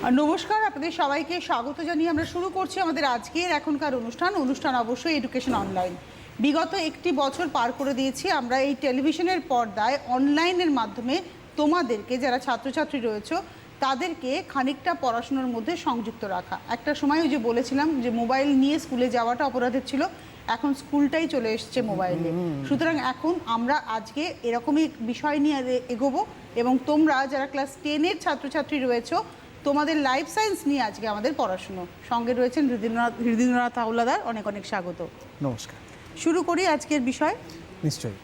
নমস্কার, আপনাদের সবাইকে স্বাগত জানিয়ে আমরা শুরু করছি আমাদের আজকের এখনকার অনুষ্ঠান অবশ্যই এডুকেশন অনলাইন। বিগত একটি বছর পার করে দিয়েছি আমরা এই টেলিভিশনের পর্দায় অনলাইনের মাধ্যমে তোমাদেরকে, যারা ছাত্রছাত্রী রয়েছে তাদেরকে খানিকটা পড়াশোনার মধ্যে সংযুক্ত রাখা। একটা সময় ওই যে বলেছিলাম যে মোবাইল নিয়ে স্কুলে যাওয়াটা অপরাধের ছিল, এখন স্কুলটাই চলে এসছে মোবাইলে। সুতরাং এখন আমরা আজকে এরকমই বিষয় নিয়ে এগোবো এবং তোমরা যারা ক্লাস 10-এর ছাত্রছাত্রী রয়েছে তোমাদের লাইফ সায়েন্স নিয়ে আজকে আমাদের পড়াশুনো। সঙ্গে রয়েছেন হৃদীন্দ্রনাথ হাওলাদার, অনেক অনেক স্বাগত। নমস্কার। শুরু করি আজকের বিষয়। নিশ্চয়ই।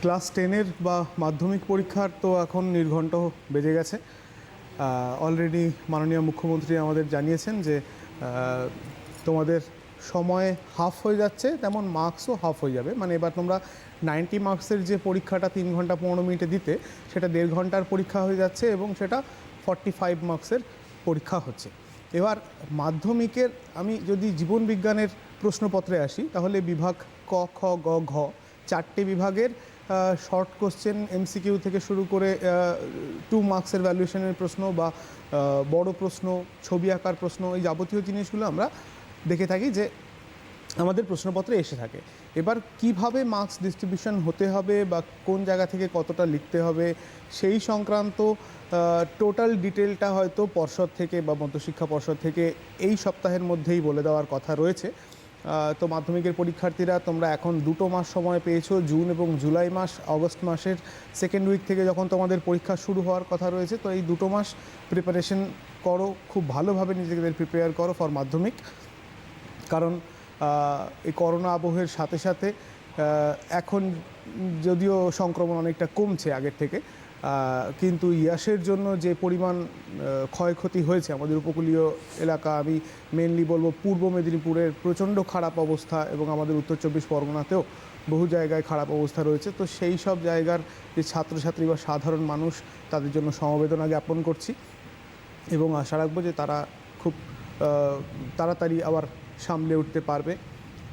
ক্লাস 10-এর বা মাধ্যমিক পরীক্ষার তো এখন নির্ঘণ্ট বেজে গেছে। অলরেডি মাননীয় মুখ্যমন্ত্রী আমাদের জানিয়েছেন যে তোমাদের সময় হাফ হয়ে যাচ্ছে, তেমন মার্কসও হাফ হয়ে যাবে। মানে এবার তোমরা 90 মার্কসের যে পরীক্ষাটা 3 ঘন্টা 15 মিনিটে দিতে, সেটা 1.5 ঘন্টার পরীক্ষা হয়ে যাচ্ছে এবং সেটা 45 মার্কসের পরীক্ষা হচ্ছে। এবার মাধ্যমিকের আমি যদি জীবন বিজ্ঞানের প্রশ্নপত্রে আসি, তাহলে বিভাগ ক, খ, গ, ঘ 4টে বিভাগের শর্ট কোশ্চেন এমসিকিউ থেকে শুরু করে 2 মার্কসের ভ্যালুয়েশনের প্রশ্ন বা বড় প্রশ্ন, ছবি আঁকার প্রশ্ন, এই যাবতীয় জিনিসগুলো আমরা দেখে থাকি যে আমাদের প্রশ্নপত্রে এসে থাকে। এবার কিভাবে মার্কস ডিস্ট্রিবিউশন হতে হবে বা কোন জায়গা থেকে কতটা লিখতে হবে সেই সংক্রান্ত টোটাল ডিটেলটা হয়তো পর্ষদ থেকে বা মধ্যশিক্ষা পর্ষদ থেকে এই সপ্তাহের মধ্যেই বলে দেওয়ার কথা রয়েছে। তো মাধ্যমিকের পরীক্ষার্থীরা তোমরা এখন 2 মাস সময় পেয়েছো, জুন এবং জুলাই মাস, অগস্ট মাসের সেকেন্ড উইক থেকে যখন তোমাদের পরীক্ষা শুরু হওয়ার কথা রয়েছে। তো এই 2 মাস প্রিপারেশন করো, খুব ভালোভাবে নিজেদের প্রিপেয়ার করো ফর মাধ্যমিক। কারণ এই করোনা আবহের সাথে সাথে এখন যদিও সংক্রমণ অনেকটা কমছে আগের থেকে, কিন্তু ইয়াসের জন্য যে পরিমাণ ক্ষয়ক্ষতি হয়েছে আমাদের উপকূলীয় এলাকা, আমি মেনলি বলবো পূর্ব মেদিনীপুরের প্রচণ্ড খারাপ অবস্থা এবং আমাদের উত্তর 24 পরগনাতেও বহু জায়গায় খারাপ অবস্থা রয়েছে। তো সেই সব জায়গার যে ছাত্রছাত্রী বা সাধারণ মানুষ, তাদের জন্য সমবেদনা জ্ঞাপন করছি এবং আশা রাখবো যে তারা খুব তাড়াতাড়ি আবার সামলে উঠতে পারবে।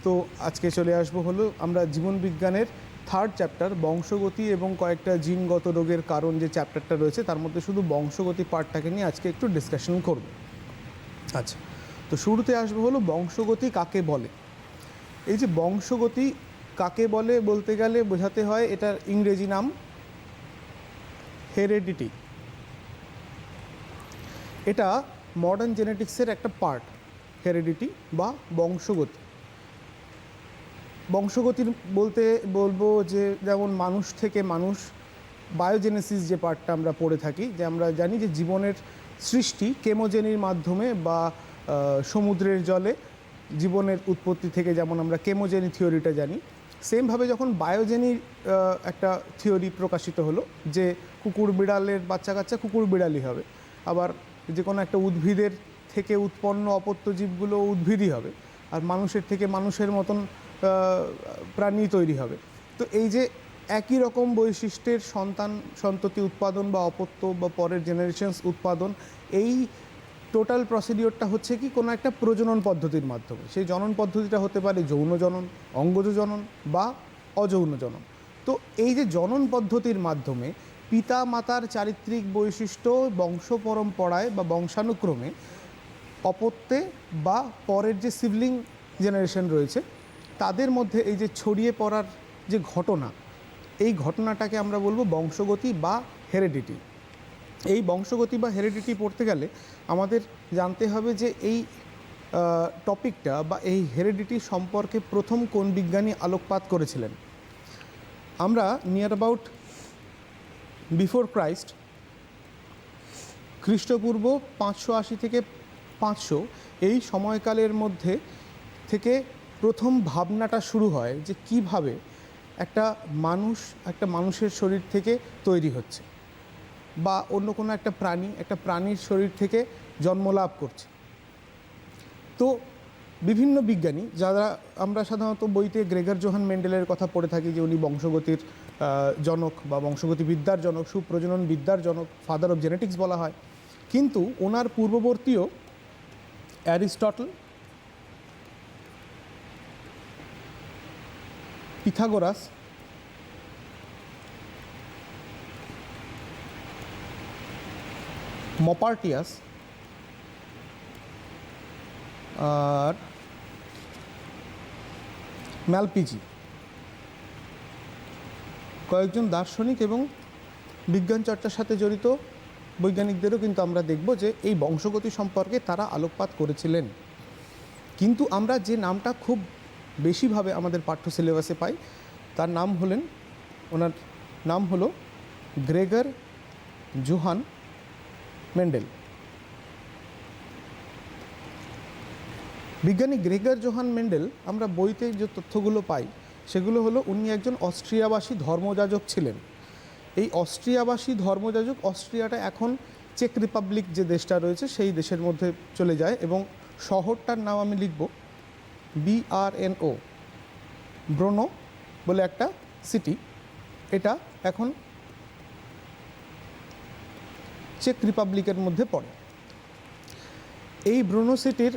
তো আজকে চলে আসবো হলো আমরা জীবন বিজ্ঞানের 3rd চ্যাপ্টার বংশগতি এবং কয়েকটা জিনগত রোগের কারণ যে চ্যাপ্টারটা রয়েছে, তার মধ্যে শুধু বংশগতি পার্টটাকে নিয়ে আজকে একটু ডিসকাশন করব। আচ্ছা, তো শুরুতে আসবো হলো বংশগতি কাকে বলে। এই যে বংশগতি কাকে বলে বলতে গেলে বোঝাতে হয়, এটার ইংরেজি নাম হেরেডিটি। এটা মডার্ন জেনেটিক্সের একটা পার্ট, হেরিডিটি বা বংশগতি। বংশগতির বলতে বলবো যে যেমন মানুষ থেকে মানুষ, বায়োজেনেসিস যে পার্টটা আমরা পড়ে থাকি, যে আমরা জানি যে জীবনের সৃষ্টি কেমোজেনির মাধ্যমে বা সমুদ্রের জলে জীবনের উৎপত্তি থেকে, যেমন আমরা কেমোজেনি থিওরিটা জানি, সেমভাবে যখন বায়োজেনির একটা থিওরি প্রকাশিত হলো যে কুকুর বিড়ালের বাচ্চা কাচ্চা কুকুর বিড়ালই হবে, আবার যে কোনো একটা উদ্ভিদের থেকে উৎপন্ন অপত্য জীবগুলো উদ্ভিদই হবে, আর মানুষের থেকে মানুষের মতন প্রাণী তৈরি হবে। তো এই যে একই রকম বৈশিষ্ট্যের সন্ততি উৎপাদন বা অপত্য বা পরের জেনারেশনস উৎপাদন, এই টোটাল প্রসিডিওরটা হচ্ছে কি কোনো একটা প্রজনন পদ্ধতির মাধ্যমে। সেই জনন পদ্ধতিটা হতে পারে যৌন জনন, অঙ্গজ জনন বা অযৌন জনন। তো এই যে জনন পদ্ধতির মাধ্যমে পিতা মাতার চারিত্রিক বৈশিষ্ট্য বংশ পরম্পরায় বা বংশানুক্রমে অপত্যে বা পরের যে সিবলিং জেনারেশন রয়েছে তাদের মধ্যে এই যে ছড়িয়ে পড়ার যে ঘটনা, এই ঘটনাটাকে আমরা বলবো বংশগতি বা হেরিডিটি। এই বংশগতি বা হেরিডিটি পড়তে গেলে আমাদের জানতে হবে যে এই টপিকটা বা এই হেরিডিটি সম্পর্কে প্রথম কোন বিজ্ঞানী আলোকপাত করেছিলেন। আমরা নিয়ার অ্যাবাউট বিফোর ক্রাইস্ট, খ্রিস্টপূর্ব 580 থেকে 500 এই সময়কালের মধ্যে থেকে প্রথম ভাবনাটা শুরু হয় যে কিভাবে একটা মানুষের শরীর থেকে তৈরি হচ্ছে বা অন্য কোনো একটা প্রাণীর শরীর থেকে জন্মলাভ করছে। তো বিভিন্ন বিজ্ঞানী, যারা আমরা সাধারণত বইতে গ্রেগর জোহান মেন্ডেলের কথা পড়ে থাকি যে উনি বংশগতির জনক বা বংশগতি বিদ্যার জনক, সুপ্রজনন বিদ্যার জনক, ফাদার অফ জেনেটিক্স বলা হয়, কিন্তু ওনার পূর্ববর্তীও অ্যারিস্টটল, পিথাগোরাস, মপার্টিয়াস আর ম্যালপিজি কয়েকজন দার্শনিক এবং বিজ্ঞান চর্চার সাথে জড়িত বৈজ্ঞানিকদেরও কিন্তু আমরা দেখব যে এই বংশগতি সম্পর্কে তারা আলোকপাত করেছিলেন। কিন্তু আমরা যে নামটা খুব বেশিভাবে আমাদের পাঠ্য সিলেবাসে পাই তার নাম হলেন, ওনার নাম হলো গ্রেগর জোহান মেন্ডেল। বিজ্ঞানী গ্রেগর জোহান মেন্ডেল আমরা বইতে যে তথ্যগুলো পাই সেগুলো হলো উনি একজন অস্ট্রিয়াবাসী ধর্মযাজক ছিলেন। এই অস্ট্রিয়াবাসী ধর্মযাজক, অস্ট্রিয়াটা এখন চেক রিপাবলিক যে দেশটা রয়েছে সেই দেশের মধ্যে চলে যায় এবং শহরটার নাম আমি লিখব BRNO, ব্রোনো বলে একটা সিটি। এটা এখন চেক রিপাবলিকের মধ্যে পড়ে। এই ব্রুনো সিটির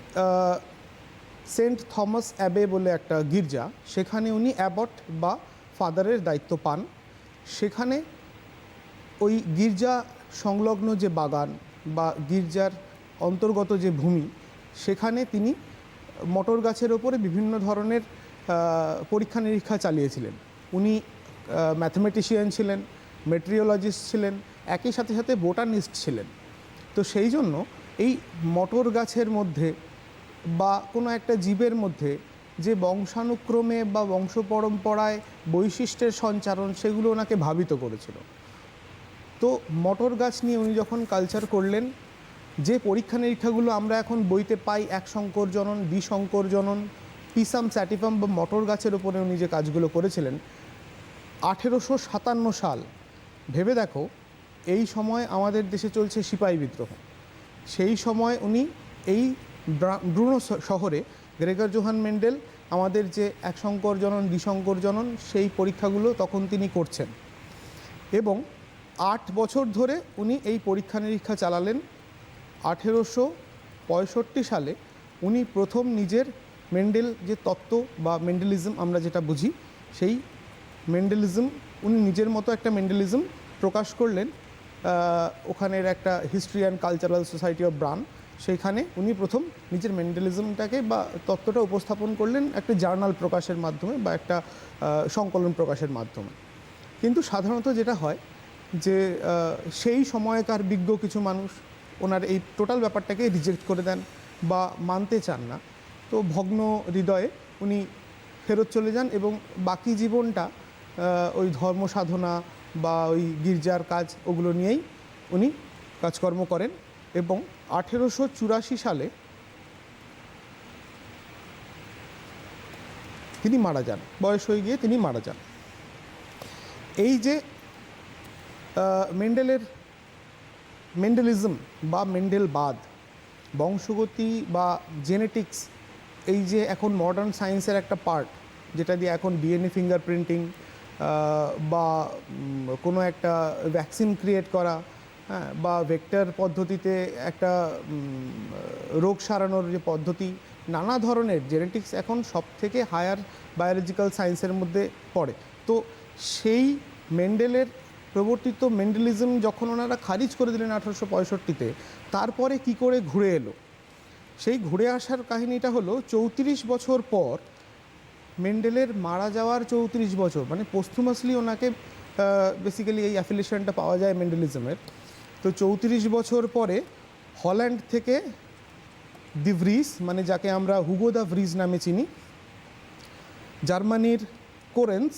সেন্ট থমাস অ্যাবে বলে একটা গির্জা, সেখানে উনি অ্যাবট বা ফাদারের দায়িত্ব পান। সেখানে ওই গির্জা সংলগ্ন যে বাগান বা গির্জার অন্তর্গত যে ভূমি, সেখানে তিনি মটর গাছের ওপরে বিভিন্ন ধরনের পরীক্ষা নিরীক্ষা চালিয়েছিলেন। উনি ম্যাথমেটিশিয়ান ছিলেন, মেটেরিওলজিস্ট ছিলেন, একই সাথে সাথে বোটানিস্ট ছিলেন। তো সেই জন্য এই মটর গাছের মধ্যে বা কোনো একটা জীবের মধ্যে যে বংশানুক্রমে বা বংশ পরম্পরায় বৈশিষ্ট্যের সঞ্চারণ, সেগুলো ওনাকে ভাবিত করেছিল। তো মটর গাছ নিয়ে উনি যখন কালচার করলেন, যে পরীক্ষা নিরীক্ষাগুলো আমরা এখন বইতে পাই, এক সংকর জনন, দ্বিসংকর জনন, পিসাম স্যাটিফাম বা মটর গাছের ওপরে উনি যে কাজগুলো করেছিলেন 1857 সাল, ভেবে দেখো এই সময় আমাদের দেশে চলছে সিপাহী বিদ্রোহ। সেই সময় উনি এই ব্রুনো শহরে গ্রেগর জোহান মেন্ডেল আমাদের যে এক সংকর জনন, দ্বিসংকর জনন, সেই পরীক্ষাগুলো তখন তিনি করছেন এবং 8 বছর ধরে উনি এই পরীক্ষা নিরীক্ষা চালালেন। 1865 সালে উনি প্রথম নিজের মেন্ডেল যে তত্ত্ব বা মেন্ডেলিজম আমরা যেটা বুঝি, সেই মেন্ডেলিজম উনি নিজের মতো একটা মেন্ডেলিজম প্রকাশ করলেন। ওখানের একটা history and cultural society of bran, সেইখানে উনি প্রথম নিজের মেন্ডেলিজমটাকে বা তত্ত্বটা উপস্থাপন করলেন একটা জার্নাল প্রকাশের মাধ্যমে বা একটা সংকলন প্রকাশের মাধ্যমে। কিন্তু সাধারণত যেটা হয় যে সেই সময়কার বিজ্ঞ কিছু মানুষ ওনার এই টোটাল ব্যাপারটাকে রিজেক্ট করে দেন বা মানতে চান না। তো ভগ্ন হৃদয়ে উনি ফেরত চলে যান এবং বাকি জীবনটা ওই ধর্ম সাধনা বা ওই গির্জার কাজ ওগুলো নিয়েই উনি কাজকর্ম করেন এবং 1884 সালে তিনি মারা যান। বয়স হয়ে গিয়ে তিনি মারা যান। এই যে মেন্ডেলিজম বা মেন্ডেলবাদ, বংশগতি বা জেনেটিক্স, এই যে এখন মডার্ন সায়েন্সের একটা পার্ট, যেটা দিয়ে এখন ডিএনএ ফিঙ্গারপ্রিন্টিং বা কোনো একটা ভ্যাকসিন ক্রিয়েট করা, হ্যাঁ, বা ভেক্টর পদ্ধতিতে একটা রোগ সারানোর যে পদ্ধতি, নানা ধরনের জেনেটিক্স এখন সব থেকে হায়ার বায়োলজিক্যাল সায়েন্সের মধ্যে পড়ে। তো সেই মেন্ডেলের প্রবর্তিত মেন্ডেলিজম যখন ওনারা খারিজ করে দিলেন 1865-তে, তারপরে কি করে ঘুরে এলো, সেই ঘুরে আসার কাহিনীটা হলো 34 বছর পর, মেন্ডেলের মারা যাওয়ার 34 বছর, মানে পোস্থুমাসলি ওনাকে বেসিক্যালি এই অ্যাফিলিয়েশনটা পাওয়া যায় মেন্ডেলিজমের। তো 34 বছর পরে হল্যান্ড থেকে দি ভ্রিস, মানে যাকে আমরা হুগো দা ভ্রিস নামে চিনি, জার্মানির কোরেন্স,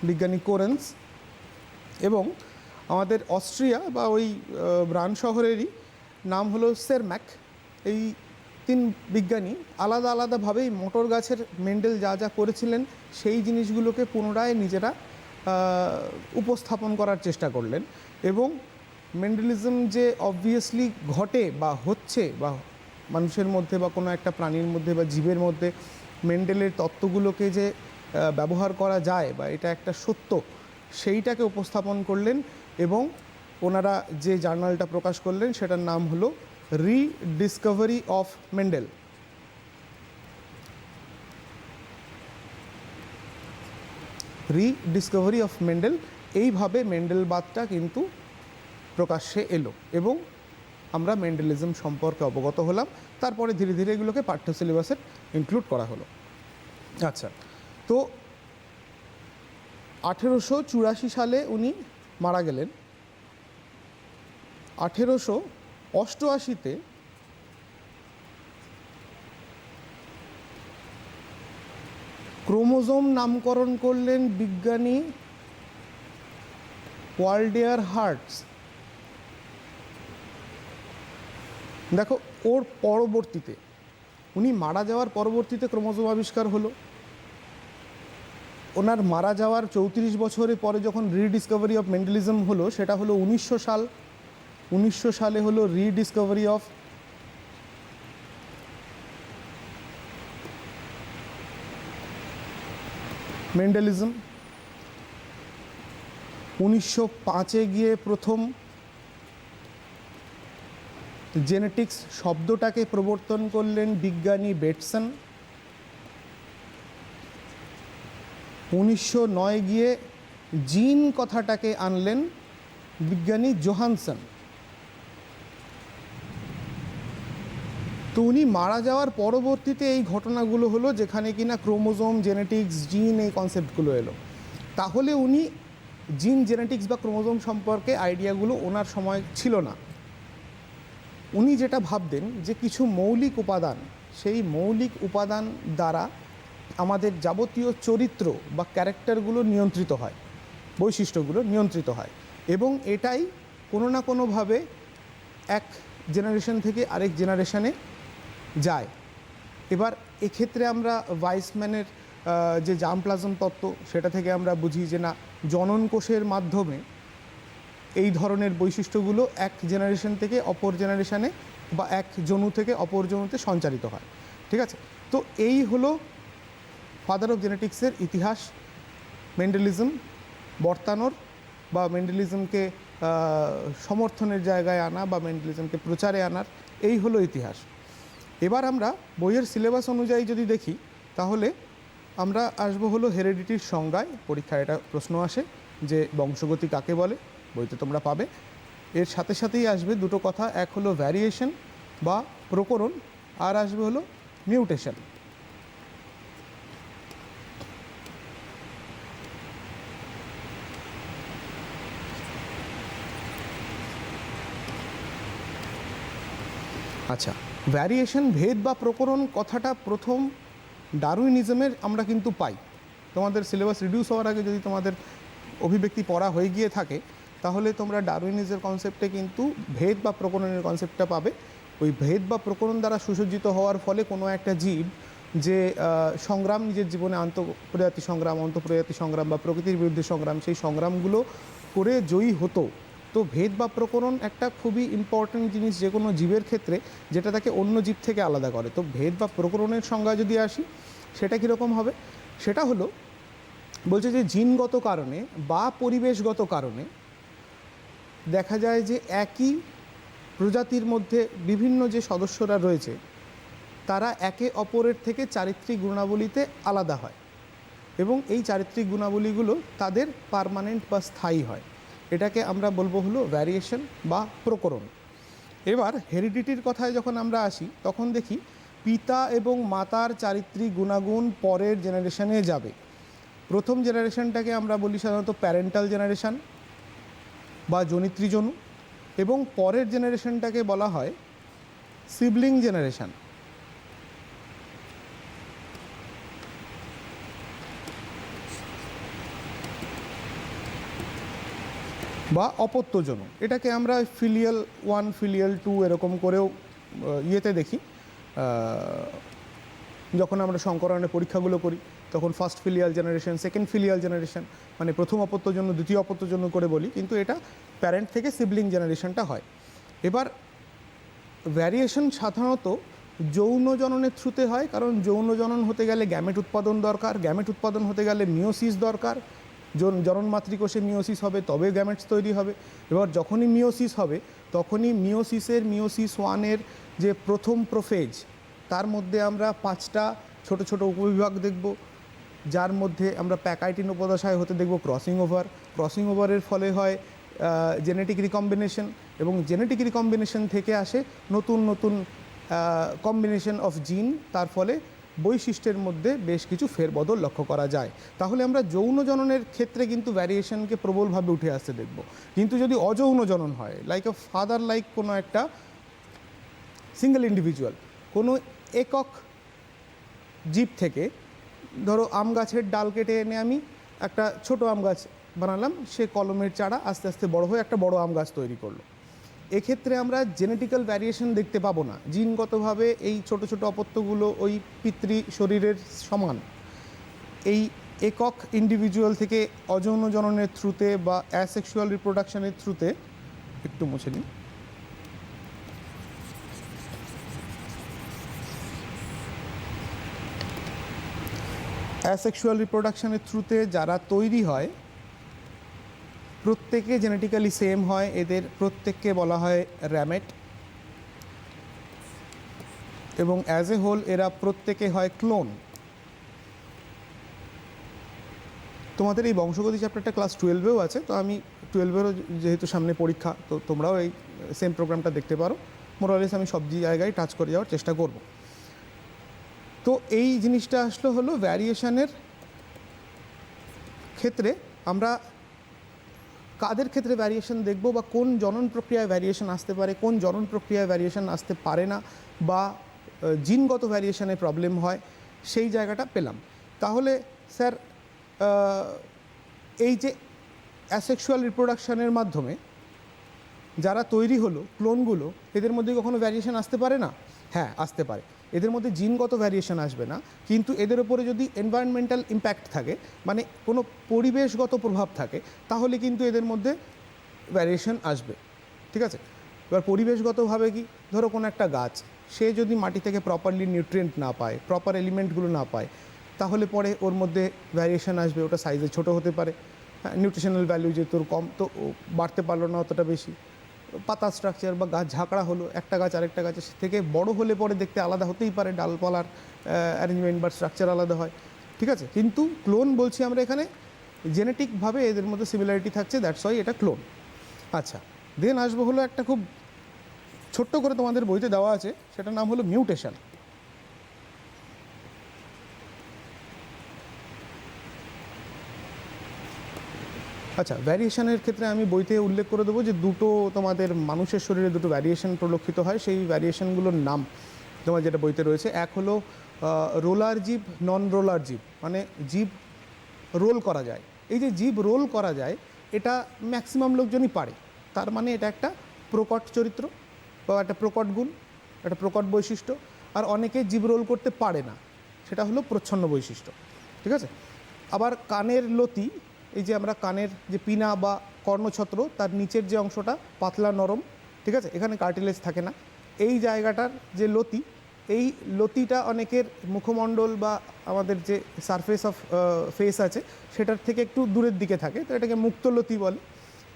বিজ্ঞানী কোরেন্স, এবং আমাদের অস্ট্রিয়া বা ওই ব্রান শহরেরই নাম হলো সেরম্যাক, এই 3 বিজ্ঞানী আলাদা আলাদাভাবেই মটর গাছের মেন্ডেল যা যা করেছিলেন সেই জিনিসগুলোকে পুনরায় নিজেরা উপস্থাপন করার চেষ্টা করলেন। এবং মেন্ডেলিজম যে অবভিয়াসলি ঘটে বা হচ্ছে বা মানুষের মধ্যে বা কোনো একটা প্রাণীর মধ্যে বা জীবের মধ্যে মেন্ডেলের তত্ত্বগুলোকে যে ব্যবহার করা যায় বা এটা একটা সত্য, সেইটাকে উপস্থাপন করলেন এবং ওনারা যে জার্নালটা প্রকাশ করলেন সেটার নাম হলো রিডিসকভারি অফ মেন্ডেল। রিডিসকভারি অফ মেন্ডেল, এইভাবে মেন্ডেলবাদটা কিন্তু প্রকাশ্যে এলো এবং আমরা মেন্ডেলিজম সম্পর্কে অবগত হলাম। তারপরে ধীরে ধীরে এগুলোকে পাঠ্য সিলেবাসে ইনক্লুড করা হলো। আচ্ছা, তো 1884 সালে উনি মারা গেলেন। 1888-তে ক্রোমোজোম নামকরণ করলেন বিজ্ঞানী ওয়াল্ডেয়ার হার্টজ। দেখো, ওর পরবর্তীতে উনি মারা যাওয়ার পরবর্তীতে ক্রোমোজোম আবিষ্কার হলো। ওনার মারা যাওয়ার 34 বছরের পরে যখন রিডিসকভারি অফ মেন্ডেলিজম হলো, সেটা হলো 1900 সাল। 1900 সালে হলো রিডিসকভারি অফ মেন্ডেলিজম। 1905-এ গিয়ে প্রথম জেনেটিক্স শব্দটাকে প্রবর্তন করলেন বিজ্ঞানী বেটসন। 1909 গিয়ে জিন কথাটাকে আনলেন বিজ্ঞানী জোহানসন। তো উনি মারা যাওয়ার পরবর্তীতে এই ঘটনাগুলো হলো, যেখানে কিনা ক্রোমোজোম, জেনেটিক্স, জিন এই কনসেপ্টগুলো এলো। তাহলে উনি জিন, জেনেটিক্স বা ক্রোমোজোম সম্পর্কে আইডিয়াগুলো ওনার সময় ছিল না। উনি যেটা ভাবতেন যে কিছু মৌলিক উপাদান, সেই মৌলিক উপাদান দ্বারা আমাদের যাবতীয় চরিত্র বা ক্যারেক্টারগুলো নিয়ন্ত্রিত হয়, বৈশিষ্ট্যগুলো নিয়ন্ত্রিত হয়, এবং এটাই কোনো না কোনোভাবে এক জেনারেশন থেকে আরেক জেনারেশনে যায়। এবার এক্ষেত্রে আমরা ভাইসম্যানের যে জার্মপ্লাজম তত্ত্ব, সেটা থেকে আমরা বুঝি যে না, জনন কোষের মাধ্যমে এই ধরনের বৈশিষ্ট্যগুলো এক জেনারেশন থেকে অপর জেনারেশনে বা এক জনু থেকে অপর জনুতে সঞ্চারিত হয়। ঠিক আছে, তো এই হলো ফাদার অফ জেনেটিক্সের ইতিহাস। মেন্ডেলিজম বর্তানোর বা মেন্ডেলিজমকে সমর্থনের জায়গায় আনা বা মেন্ডেলিজমকে প্রচারে আনার এই হলো ইতিহাস। এবার আমরা বইয়ের সিলেবাস অনুযায়ী যদি দেখি, তাহলে আমরা আসবো হলো হেরিডিটির সংজ্ঞায়। পরীক্ষায় এটা প্রশ্ন আসে যে বংশগতি কাকে বলে, বইতে তোমরা পাবে। এর সাথে সাথেই আসবে দুটো কথা, এক হলো ভ্যারিয়েশন বা প্রকরণ, আর আসবে হলো মিউটেশন। আচ্ছা, ভ্যারিয়েশন, ভেদ বা প্রকরণ কথাটা প্রথম ডারউইনিজমের আমরা কিন্তু পাই। তোমাদের সিলেবাস রিডিউস হওয়ার আগে যদি তোমাদের অভিব্যক্তি পড়া হয়ে গিয়ে থাকে, তাহলে তোমরা ডারউইনিজের কনসেপ্টে কিন্তু ভেদ বা প্রকরণের কনসেপ্টটা পাবে। ওই ভেদ বা প্রকরণ দ্বারা সুসজ্জিত হওয়ার ফলে কোনো একটা জীব যে সংগ্রাম, নিজের জীবনে আন্তঃপ্রজাতি সংগ্রাম, অন্তঃপ্রজাতি সংগ্রাম বা প্রকৃতির বিরুদ্ধে সংগ্রাম, সেই সংগ্রামগুলো করে জয়ী হতো। তো ভেদ বা প্রকরণ একটা খুবই ইম্পর্ট্যান্ট জিনিস যে কোনো জীবের ক্ষেত্রে, যেটা তাকে অন্য জীব থেকে আলাদা করে। তো ভেদ বা প্রকরণের সংজ্ঞা যদি আসি, সেটা কীরকম হবে? সেটা হলো, বলছে যে জিনগত কারণে বা পরিবেশগত কারণে দেখা যায় যে একই প্রজাতির মধ্যে বিভিন্ন যে সদস্যরা রয়েছে, তারা একে অপরের থেকে চারিত্রিক গুণাবলীতে আলাদা হয়, এবং এই চারিত্রিক গুণাবলীগুলো তাদের পার্মানেন্ট বা স্থায়ী হয়। এটাকে আমরা বলবো হলো ভ্যারিয়েশন বা প্রকরণ। এবার হেরিডিটির কথায় যখন আমরা আসি, তখন দেখি পিতা এবং মাতার চারিত্রিক গুণাগুণ পরের জেনারেশনে যাবে। প্রথম জেনারেশনটাকে আমরা বলি সাধারণত প্যারেন্টাল জেনারেশন বা জনিত্রীজনু, এবং পরের জেনারেশনটাকে বলা হয় সিবলিং জেনারেশন বা অপত্যজনু। এটাকে আমরা ফিলিয়াল 1, ফিলিয়াল 2 এরকম করেও ইয়েতে দেখি। যখন আমরা সংকরণের পরীক্ষাগুলো করি, তখন first filial generation, second filial generation, মানে প্রথম অপত্যজনু, দ্বিতীয় অপত্যজনু করে বলি, কিন্তু এটা প্যারেন্ট থেকে সিবলিং জেনারেশনটা হয়। এবার ভ্যারিয়েশন সাধারণত যৌন জননের থ্রুতে হয়, কারণ যৌন জনন হতে গেলে গ্যামেট উৎপাদন দরকার, গ্যামেট উৎপাদন হতে গেলে মিওসিস দরকার। জনন মাতৃকোষে মিওসিস হবে, তবে গ্যামেটস তৈরি হবে। এবার যখনই মিওসিস হবে, তখনই মিওসিস 1-এর যে প্রথম প্রোফেজ, তার মধ্যে আমরা 5টা ছোট ছোট উপবিভাগ দেখব। যার মধ্যে আমরা প্যাকাইটিন উপদশায় হতে দেখব ক্রসিং ওভারের ফলে হয় জেনেটিক রিকম্বিনেশন, এবং জেনেটিক রিকম্বিনেশন থেকে আসে নতুন নতুন কম্বিনেশন অফ জিন, তার ফলে বৈশিষ্ট্যের মধ্যে বেশ কিছু ফেরবদল লক্ষ্য করা যায়। তাহলে আমরা যৌন জননের ক্ষেত্রে কিন্তু ভ্যারিয়েশনকে প্রবলভাবে উঠে আসতে দেখব। কিন্তু যদি অযৌন জনন হয়, লাইক আ ফাদার, লাইক কোনো একটা সিঙ্গেল ইন্ডিভিজুয়াল, কোনো একক জীব থেকে, ধরো আম গাছের ডাল কেটে এনে আমি একটা ছোট আম গাছ বানালাম, সে কলমের চারা আস্তে আস্তে বড় হয়ে একটা বড় আম গাছ তৈরি করলো। এক্ষেত্রে আমরা জেনেটিক্যাল ভ্যারিয়েশন দেখতে পাবো না, জিনগতভাবে এই ছোট ছোট অপত্যগুলো ওই পিতৃ শরীরের সমান। এই একক ইন্ডিভিজুয়াল থেকে অযৌন জননের থ্রুতে বা অ্যাসেক্সুয়াল রিপ্রোডাকশনের থ্রুতে, একটু মুছে নিই, অ্যাসেক্সুয়াল রিপ্রোডাকশনের থ্রুতে যারা তৈরি হয় প্রত্যেকে জেনেটিক্যালি সেম হয়, এদের প্রত্যেককে বলা হয় র্যামেট, এবং অ্যাজ এ হোল এরা প্রত্যেকে হয় ক্লোন। তোমাদের এই বংশগতি চ্যাপ্টারটা ক্লাস 12-এও আছে, তো আমি 12-এরও যেহেতু সামনে পরীক্ষা, তো তোমরাও এই সেম প্রোগ্রামটা দেখতে পারো। মোরালেস আমি সব জায়গায় টাচ করে যাওয়ার চেষ্টা করব। তো এই জিনিসটা আসলে হলো ভ্যারিয়েশনের ক্ষেত্রে আমরা কাদের ক্ষেত্রে ভ্যারিয়েশন দেখব, বা কোন জনন প্রক্রিয়ায় ভ্যারিয়েশন আসতে পারে, কোন জনন প্রক্রিয়ায় ভ্যারিয়েশন আসতে পারে না, বা জিনগত ভ্যারিয়েশনে প্রবলেম হয়, সেই জায়গাটা পেলাম। তাহলে স্যার এই যে অ্যাসেক্সুয়াল রিপ্রোডাকশনের মাধ্যমে যারা তৈরি হলো ক্লোনগুলো, এদের মধ্যে কখনো ভ্যারিয়েশন আসতে পারে না? হ্যাঁ, আসতে পারে। এদের মধ্যে জিনগত ভ্যারিয়েশন আসবে না, কিন্তু এদের ওপরে যদি এনভায়রনমেন্টাল ইম্প্যাক্ট থাকে, মানে কোনো পরিবেশগত প্রভাব থাকে, তাহলে কিন্তু এদের মধ্যে ভ্যারিয়েশন আসবে। ঠিক আছে? এবার পরিবেশগতভাবে কি, ধরো কোনো একটা গাছ, সে যদি মাটি থেকে প্রপারলি নিউট্রিয়েন্ট না পায়, প্রপার এলিমেন্টগুলো না পায়, তাহলে পরে ওর মধ্যে ভ্যারিয়েশন আসবে। ওটা সাইজে ছোট হতে পারে, হ্যাঁ, নিউট্রিশনাল ভ্যালু যেহেতু কম, তো বাড়তে পারলো না অতটা বেশি। পাতা স্ট্রাকচার বা গাছ ঝাঁকড়া হলো, একটা গাছ আরেকটা গাছের থেকে বড় হলে পরে দেখতে আলাদা হতেই পারে, ডালপালার অ্যারেঞ্জমেন্ট বা স্ট্রাকচার আলাদা হয়। ঠিক আছে? কিন্তু ক্লোন বলছি আমরা এখানে, জেনেটিকভাবে এদের মধ্যে সিমিলারিটি থাকছে, দ্যাটস ওয়াই এটা ক্লোন। আচ্ছা, দেন আসবো হলো একটা খুব ছোট্ট করে তোমাদের বইতে দেওয়া আছে, সেটার নাম হলো মিউটেশন। আচ্ছা, ভ্যারিয়েশনের ক্ষেত্রে আমি বইতে উল্লেখ করে দেবো যে দুটো তোমাদের মানুষের শরীরে দুটো ভ্যারিয়েশন পরিলক্ষিত হয়, সেই ভ্যারিয়েশনগুলোর নাম তোমার যেটা বইতে রয়েছে। এক হলো রোলার জীব, নন রোলার জীব, মানে জীব রোল করা যায়। এই যে জীব রোল করা যায়, এটা ম্যাক্সিমাম লোকজনই পারে, তার মানে এটা একটা প্রকট চরিত্র বা একটা প্রকট গুণ, একটা প্রকট বৈশিষ্ট্য। আর অনেকে জীব রোল করতে পারে না, সেটা হলো প্রচ্ছন্ন বৈশিষ্ট্য। ঠিক আছে? আবার কানের লতি, এই যে আমরা কানের যে পিনা বা কর্ণছত্র, তার নিচের যে অংশটা পাতলা নরম, ঠিক আছে, এখানে কার্টিলেজ থাকে না, এই জায়গাটার যে লতি, এই লতিটা অনেকের মুখমণ্ডল বা আমাদের যে সারফেস অফ ফেস আছে সেটার থেকে একটু দূরের দিকে থাকে, তো এটাকে মুক্তলতি বলে।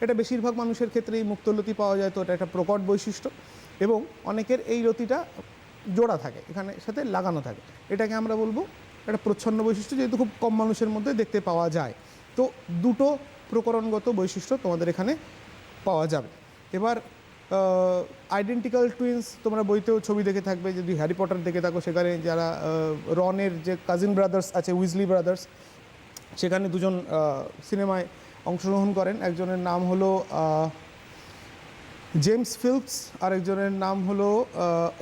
এটা বেশিরভাগ মানুষের ক্ষেত্রে এই মুক্তলতি পাওয়া যায়, তো এটা একটা প্রকট বৈশিষ্ট্য। এবং অনেকের এই লতিটা জোড়া থাকে, এখানে সাথে লাগানো থাকে, এটাকে আমরা বলবো একটা প্রচ্ছন্ন বৈশিষ্ট্য, যেহেতু খুব কম মানুষের মধ্যে দেখতে পাওয়া যায়। তো দুটো প্রকরণগত বৈশিষ্ট্য তোমাদের এখানে পাওয়া যাবে। এবার আইডেন্টিক্যাল টুইন্স তোমরা বইতেও ছবি দেখে থাকবে, যদি হ্যারি পটার দেখে থাকো, সেখানে যারা রনের যে কাজিন ব্রাদার্স আছে, উইজলি ব্রাদার্স, সেখানে দুজন সিনেমায় অংশগ্রহণ করেন। একজনের নাম হলো জেমস ফিল্পস, আর একজনের নাম হলো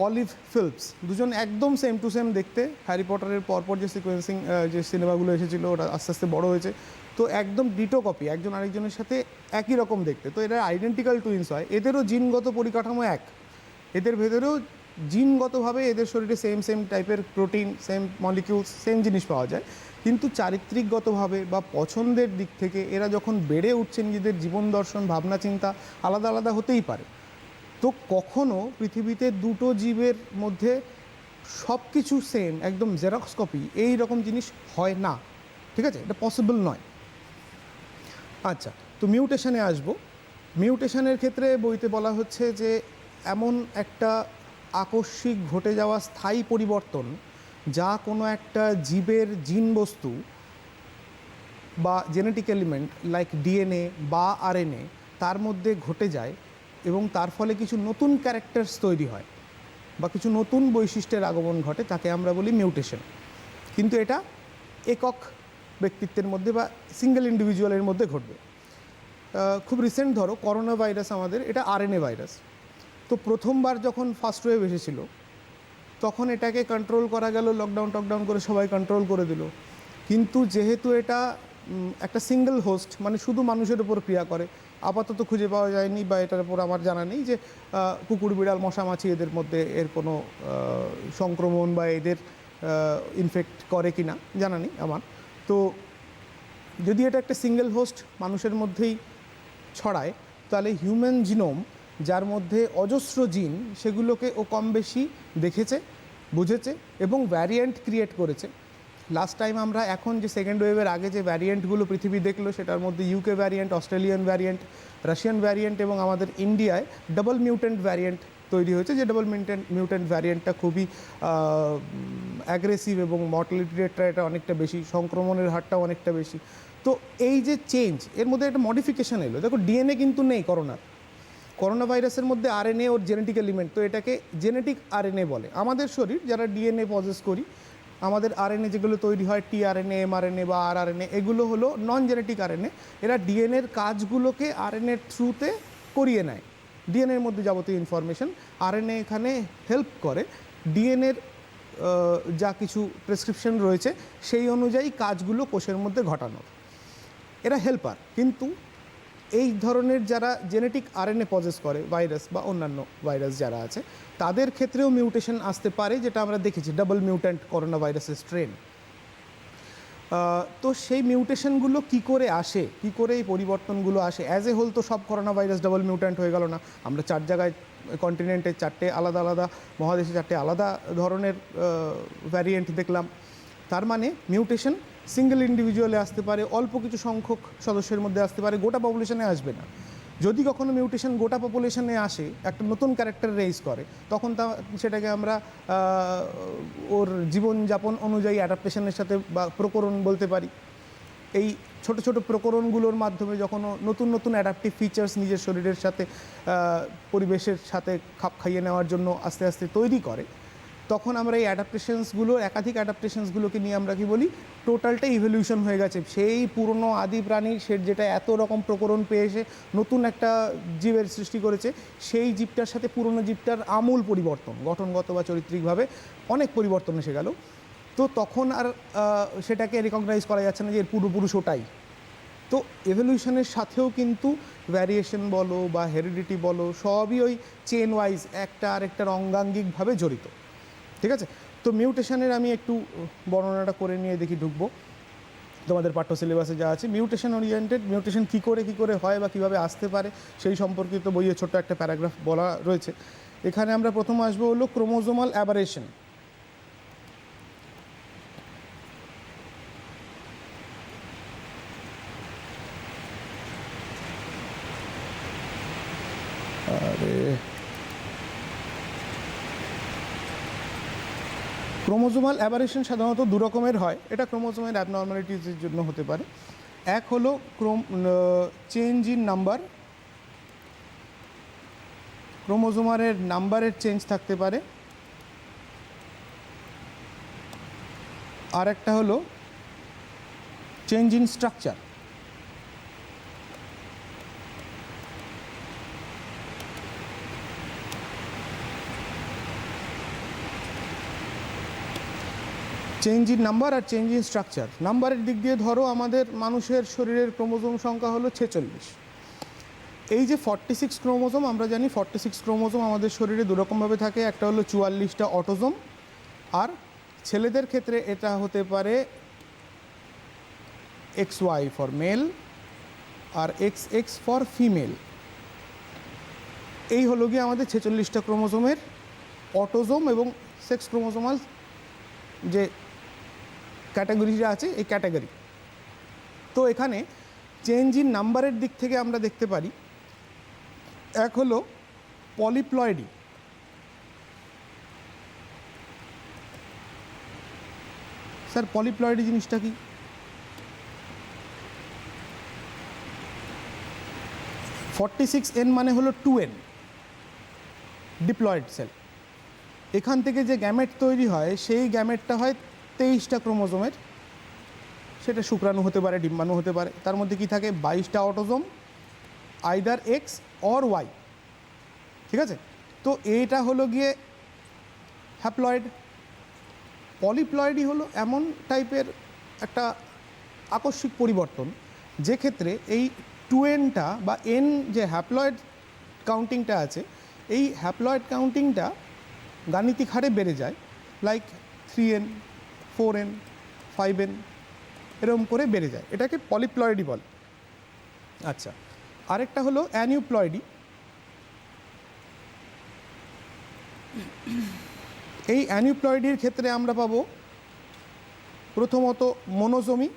অলিভ ফিল্পস। দুজন একদম সেম টু সেম দেখতে। হ্যারি পটারের পরপর যে সিকোয়েন্সিং যে সিনেমাগুলো এসেছিলো, ওটা আস্তে আস্তে বড় হয়েছে, তো একদম ডিটো কপি, একজন আরেকজনের সাথে একই রকম দেখতে। তো এরা আইডেন্টিক্যাল টুইন্স হয়। এদেরও জিনগত পরিকাঠামো এক, এদের ভেতরেও জিনগতভাবে এদের শরীরে সেম সেম টাইপের প্রোটিন, সেম মলিকিউলস, সেম জিনিস পাওয়া যায়। কিন্তু চারিত্রিকগতভাবে বা পছন্দের দিক থেকে এরা যখন বেড়ে উঠছে, নিজেদের জীবন দর্শন, ভাবনা চিন্তা আলাদা আলাদা হতেই পারে। তো কখনো পৃথিবীতে দুটো জীবের মধ্যে সব কিছু সেম, একদম জেরক্স কপি, এই রকম জিনিস হয় না। ঠিক আছে? এটা পসিবল নয়। আচ্ছা, তো মিউটেশনে আসবো। মিউটেশনের ক্ষেত্রে বইতে বলা হচ্ছে যে এমন একটা আকস্মিক ঘটে যাওয়া স্থায়ী পরিবর্তন, যা কোনো একটা জীবের জিন বস্তু বা জেনেটিক এলিমেন্ট লাইক ডিএনএ বা আরএনএ তার মধ্যে ঘটে যায় এবং তার ফলে কিছু নতুন ক্যারেক্টার্স তৈরি হয় বা কিছু নতুন বৈশিষ্ট্যের আগমন ঘটে, তাকে আমরা বলি মিউটেশন। কিন্তু এটা একক ব্যক্তিত্বের মধ্যে বা সিঙ্গেল ইন্ডিভিজুয়ালের মধ্যে ঘটবে। খুব রিসেন্ট ধরো করোনা ভাইরাস, আমাদের এটা আরএনএ ভাইরাস। তো প্রথমবার যখন ফার্স্ট ওয়েভ এসেছিল তখন এটাকে কন্ট্রোল করা গেল, লকডাউন করে সবাই কন্ট্রোল করে দিল। কিন্তু যেহেতু এটা একটা সিঙ্গেল হোস্ট, মানে শুধু মানুষের উপর ক্রিয়া করে, আপাতত খুঁজে পাওয়া যায়নি বা এটার উপর আমার জানা নেই যে কুকুর, বিড়াল, মশা, মাছি এদের মধ্যে এর কোনো সংক্রমণ বা এদের ইনফেক্ট করে কি না জানা নেই আমার। তো যদি এটা একটা সিঙ্গেল হোস্ট মানুষের মধ্যেই ছড়ায়, তাহলে হিউম্যান জিনোম, যার মধ্যে অজস্র জিন, সেগুলোকে ও কম বেশি দেখেছে, বুঝেছে এবং ভ্যারিয়েন্ট ক্রিয়েট করেছে। লাস্ট টাইম আমরা এখন যে সেকেন্ড ওয়েভের আগে যে ভ্যারিয়েন্টগুলো পৃথিবী দেখলো, সেটার মধ্যে UK variant, Australian variant, Russian variant এবং আমাদের ইন্ডিয়ায় ডাবল মিউট্যান্ট ভ্যারিয়েন্ট তৈরি হয়েছে, যে ডাবল মিউট্যান্ট ভ্যারিয়েন্টটা খুবই অ্যাগ্রেসিভ এবং মর্টালিটি রেটটা এটা অনেকটা বেশি, সংক্রমণের হারটাও অনেকটা বেশি। তো এই যে চেঞ্জ, এর মধ্যে একটা মডিফিকেশান এলো। দেখো ডিএনএ কিন্তু নেই করোনা ভাইরাসের মধ্যে, আরএনএ ওর জেনেটিক এলিমেন্ট, তো এটাকে জেনেটিক আরএনএ বলে। আমাদের শরীর যারা ডিএনএ পজেস করি, আমাদের আরএনএ যেগুলো তৈরি হয়, টিআরএনএ, এমআরএনএ বা আরআরএনএ, এগুলো হলো নন জেনেটিক আরএনএ। এরা ডিএনএর কাজগুলোকে আরএনএর থ্রুতে করিয়ে নেয়। ডিএনএর মধ্যে যাবতীয় ইনফরমেশন আরএনএ এখানে হেল্প করে। ডিএনএর যা কিছু প্রেসক্রিপশন রয়েছে সেই অনুযায়ী কাজগুলো কোষের মধ্যে ঘটানোর, এরা হেল্পার। কিন্তু এই ধরনের যারা জেনেটিক আরএনএ পজেস করে, ভাইরাস বা অন্যান্য ভাইরাস যারা আছে, তাদের ক্ষেত্রেও মিউটেশন আসতে পারে, যেটা আমরা দেখেছি ডাবল মিউট্যান্ট করোনা ভাইরাসের স্ট্রেন। তো সেই মিউটেশনগুলো কি করে আসে, কি করে এই পরিবর্তনগুলো আসে? অ্যাজ এ হোল তো সব করোনা ভাইরাস ডাবল মিউট্যান্ট হয়ে গেল না। আমরা 4 জায়গায় কন্টিনেন্টে 4টে আলাদা আলাদা মহাদেশে 4টে আলাদা ধরনের ভ্যারিয়েন্ট দেখলাম। তার মানে মিউটেশন সিঙ্গেল ইন্ডিভিজুয়ালে আসতে পারে, অল্প কিছু সংখ্যক সদস্যের মধ্যে আসতে পারে, গোটা পপুলেশনে আসবে না। যদি কখনো মিউটেশন গোটা পপুলেশনে আসে, একটা নতুন ক্যারেক্টার রেইজ করে, তখন সেটাকে আমরা ওর জীবনযাপন অনুযায়ী অ্যাডাপ্টেশনের সাথে বা প্রকরণ বলতে পারি। এই ছোট ছোট প্রকরণগুলোর মাধ্যমে যখন নতুন নতুন অ্যাডাপটিভ ফিচার্স নিজের শরীরের সাথে, পরিবেশের সাথে খাপ খাইয়ে নেওয়ার জন্য আস্তে আস্তে তৈরি করে, তখন আমরা এই অ্যাডাপ্টেশনসগুলো, একাধিক অ্যাডাপ্টেশনসগুলোকে নিয়ে আমরা কি বলি, টোটালটা ইভলিউশন হয়ে গেছে। সেই পুরনো আদি প্রাণীর, সে যেটা এত রকম প্রকরণ পেয়ে এসে নতুন একটা জীবের সৃষ্টি করেছে, সেই জীবটার সাথে পুরনো জীবটার আমূল পরিবর্তন, গঠনগত বা চরিত্রিকভাবে অনেক পরিবর্তন এসে গেল। তো তখন আর সেটাকে রেকগনাইজ করা যাচ্ছে না যে এর পূর্বপুরুষ ওটাই। তো এভলিউশনের সাথেও কিন্তু ভ্যারিয়েশন বলো বা হেরিডিটি বলো, সবই ওই চেন ওয়াইজ একটা আরেকটার অঙ্গাঙ্গিকভাবে জড়িত। ঠিক আছে? তো মিউটেশনের আমি একটু বর্ণনাটা করে নিয়ে দেখি ঢুকবো তোমাদের পাঠ্য সিলেবাসে যা আছে। মিউটেশন ওরিয়েন্টেড, মিউটেশন কী করে হয় বা কীভাবে আসতে পারে সেই সম্পর্কিত বইয়ে ছোট্ট একটা প্যারাগ্রাফ বলা রয়েছে। এখানে আমরা প্রথম আসবো হলো ক্রোমোজোমাল অ্যাবারেশন। ক্রোমোজোমাল অ্যাবারেশন সাধারণত দু রকমের হয়। এটা ক্রোমোজোমের অ্যাবনর্মালিটিসের জন্য হতে পারে। এক হলো চেঞ্জ ইন নাম্বার, ক্রোমোজোমারের নাম্বারের চেঞ্জ থাকতে পারে। আর একটা হলো change in structure. Change in number আর চেঞ্জ ইন স্ট্রাকচার। নাম্বারের দিক দিয়ে ধরো আমাদের মানুষের শরীরের ক্রোমোজোম সংখ্যা হলো 46। এই যে 46 ক্রোমোজোম, আমরা জানি 46 ক্রোমোজোম আমাদের শরীরে দুরকমভাবে থাকে। একটা হলো 44টা অটোজোম, আর ছেলেদের ক্ষেত্রে এটা হতে পারে XY ফর মেল আর XX ফর ফিমেল। এই হলো গিয়ে আমাদের 46টা ক্রোমোজোমের অটোজোম এবং সেক্স ক্রোমোজোমাল যে ক্যাটাগরিটা আছে, এই ক্যাটাগরি। তো এখানে চেঞ্জ ইন নাম্বারের দিক থেকে আমরা দেখতে পারি, এক হলো পলিপ্লয়েডি। স্যার পলিপ্লয়েডি জিনিসটা কি? 46N মানে হলো 2N, ডিপ্লয়েড সেল। এখান থেকে যে গ্যামেট তৈরি হয় সেই গ্যামেটটা হয় 23টা ক্রোমোজোমের, সেটা শুক্রাণু হতে পারে, ডিম্বাণু হতে পারে। তার মধ্যে কি থাকে? 22টা autosome, either X or Y, ঠিক আছে? তো এইটা হলো গিয়ে হ্যাপ্লয়েড। পলিপ্লয়েডই হলো এমন টাইপের একটা আকস্মিক পরিবর্তন, যে ক্ষেত্রে এই 2Nটা বা N যে হ্যাপ্লয়েড কাউন্টিংটা আছে, এই হ্যাপ্লয়েড কাউন্টিংটা গাণিতিক হারে বেড়ে যায়, লাইক 3N, 4N, 5N, এরকম করে বেড়ে যায়। এটাকে পলিপ্লয়েডই বলে। আচ্ছা, আরেকটা হলো অ্যানিউপ্লয়েডি। এই অ্যানিউপ্লয়েডির ক্ষেত্রে আমরা পাবো প্রথমত মোনোজোমি।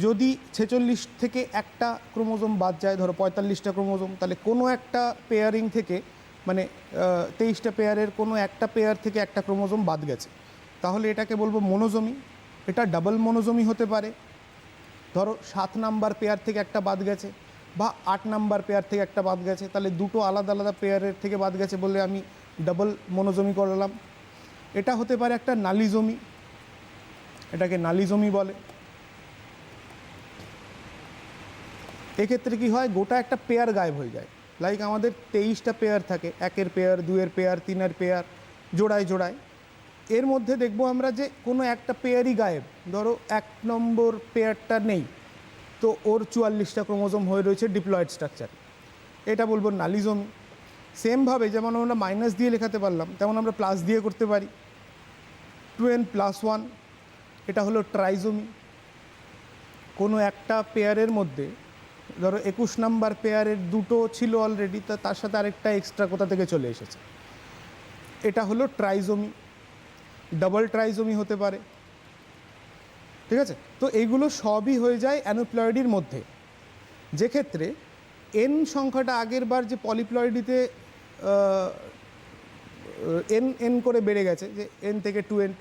যদি 46 থেকে একটা ক্রোমোজোম বাদ যায়, ধরো 45টা ক্রোমোজোম, তাহলে কোনো একটা পেয়ারিং থেকে, মানে 23টা পেয়ারের কোনো একটা পেয়ার থেকে একটা ক্রোমোজোম বাদ গেছে, তাহলে এটাকে বলবো মোনোজোমি। এটা ডাবল মোনোজোমি হতে পারে, ধরো 7 নাম্বার পেয়ার থেকে একটা বাদ গেছে বা 8 নাম্বার পেয়ার থেকে একটা বাদ গেছে, তাহলে দুটো আলাদা আলাদা পেয়ারের থেকে বাদ গেছে বলে আমি ডাবল মোনোজোমি করলাম। এটা হতে পারে একটা নালিজোমি, এটাকে নালিজোমি বলে। এক্ষেত্রে কি হয়? গোটা একটা পেয়ার গায়েব হয়ে যায়। লাইক আমাদের 23টা পেয়ার থাকে, 1-এর পেয়ার, 2-এর পেয়ার, 3-এর পেয়ার, জোড়ায় জোড়ায়। এর মধ্যে দেখবো আমরা যে কোনো একটা পেয়ারই গায়েব, ধরো 1 নম্বর পেয়ারটা নেই, তো ওর 44টা ক্রোমোজোম হয়ে রয়েছে ডিপ্লয়েড স্ট্রাকচার, এটা বলবো নালিজোমি। সেমভাবে যেমন আমরা মাইনাস দিয়ে লেখাতে পারলাম, তেমন আমরা প্লাস দিয়ে করতে পারি। 2N+1, এটা হলো ট্রাইজোমি। কোনো একটা পেয়ারের মধ্যে ধরো 21 নাম্বার পেয়ারের দুটো ছিল অলরেডি, তার সাথে আরেকটা এক্সট্রা কোথা থেকে চলে এসেছে, এটা হলো ট্রাইজোমি। ডাবল ট্রাইজোমি হতে পারে, ঠিক আছে? তো এইগুলো সবই হয়ে যায় অ্যানিউপ্লয়েডির মধ্যে, যে ক্ষেত্রে এন সংখ্যাটা আগের বার যে পলিপ্লয়েডিতে এন করে বেড়ে গেছে, যে এন থেকে 2N,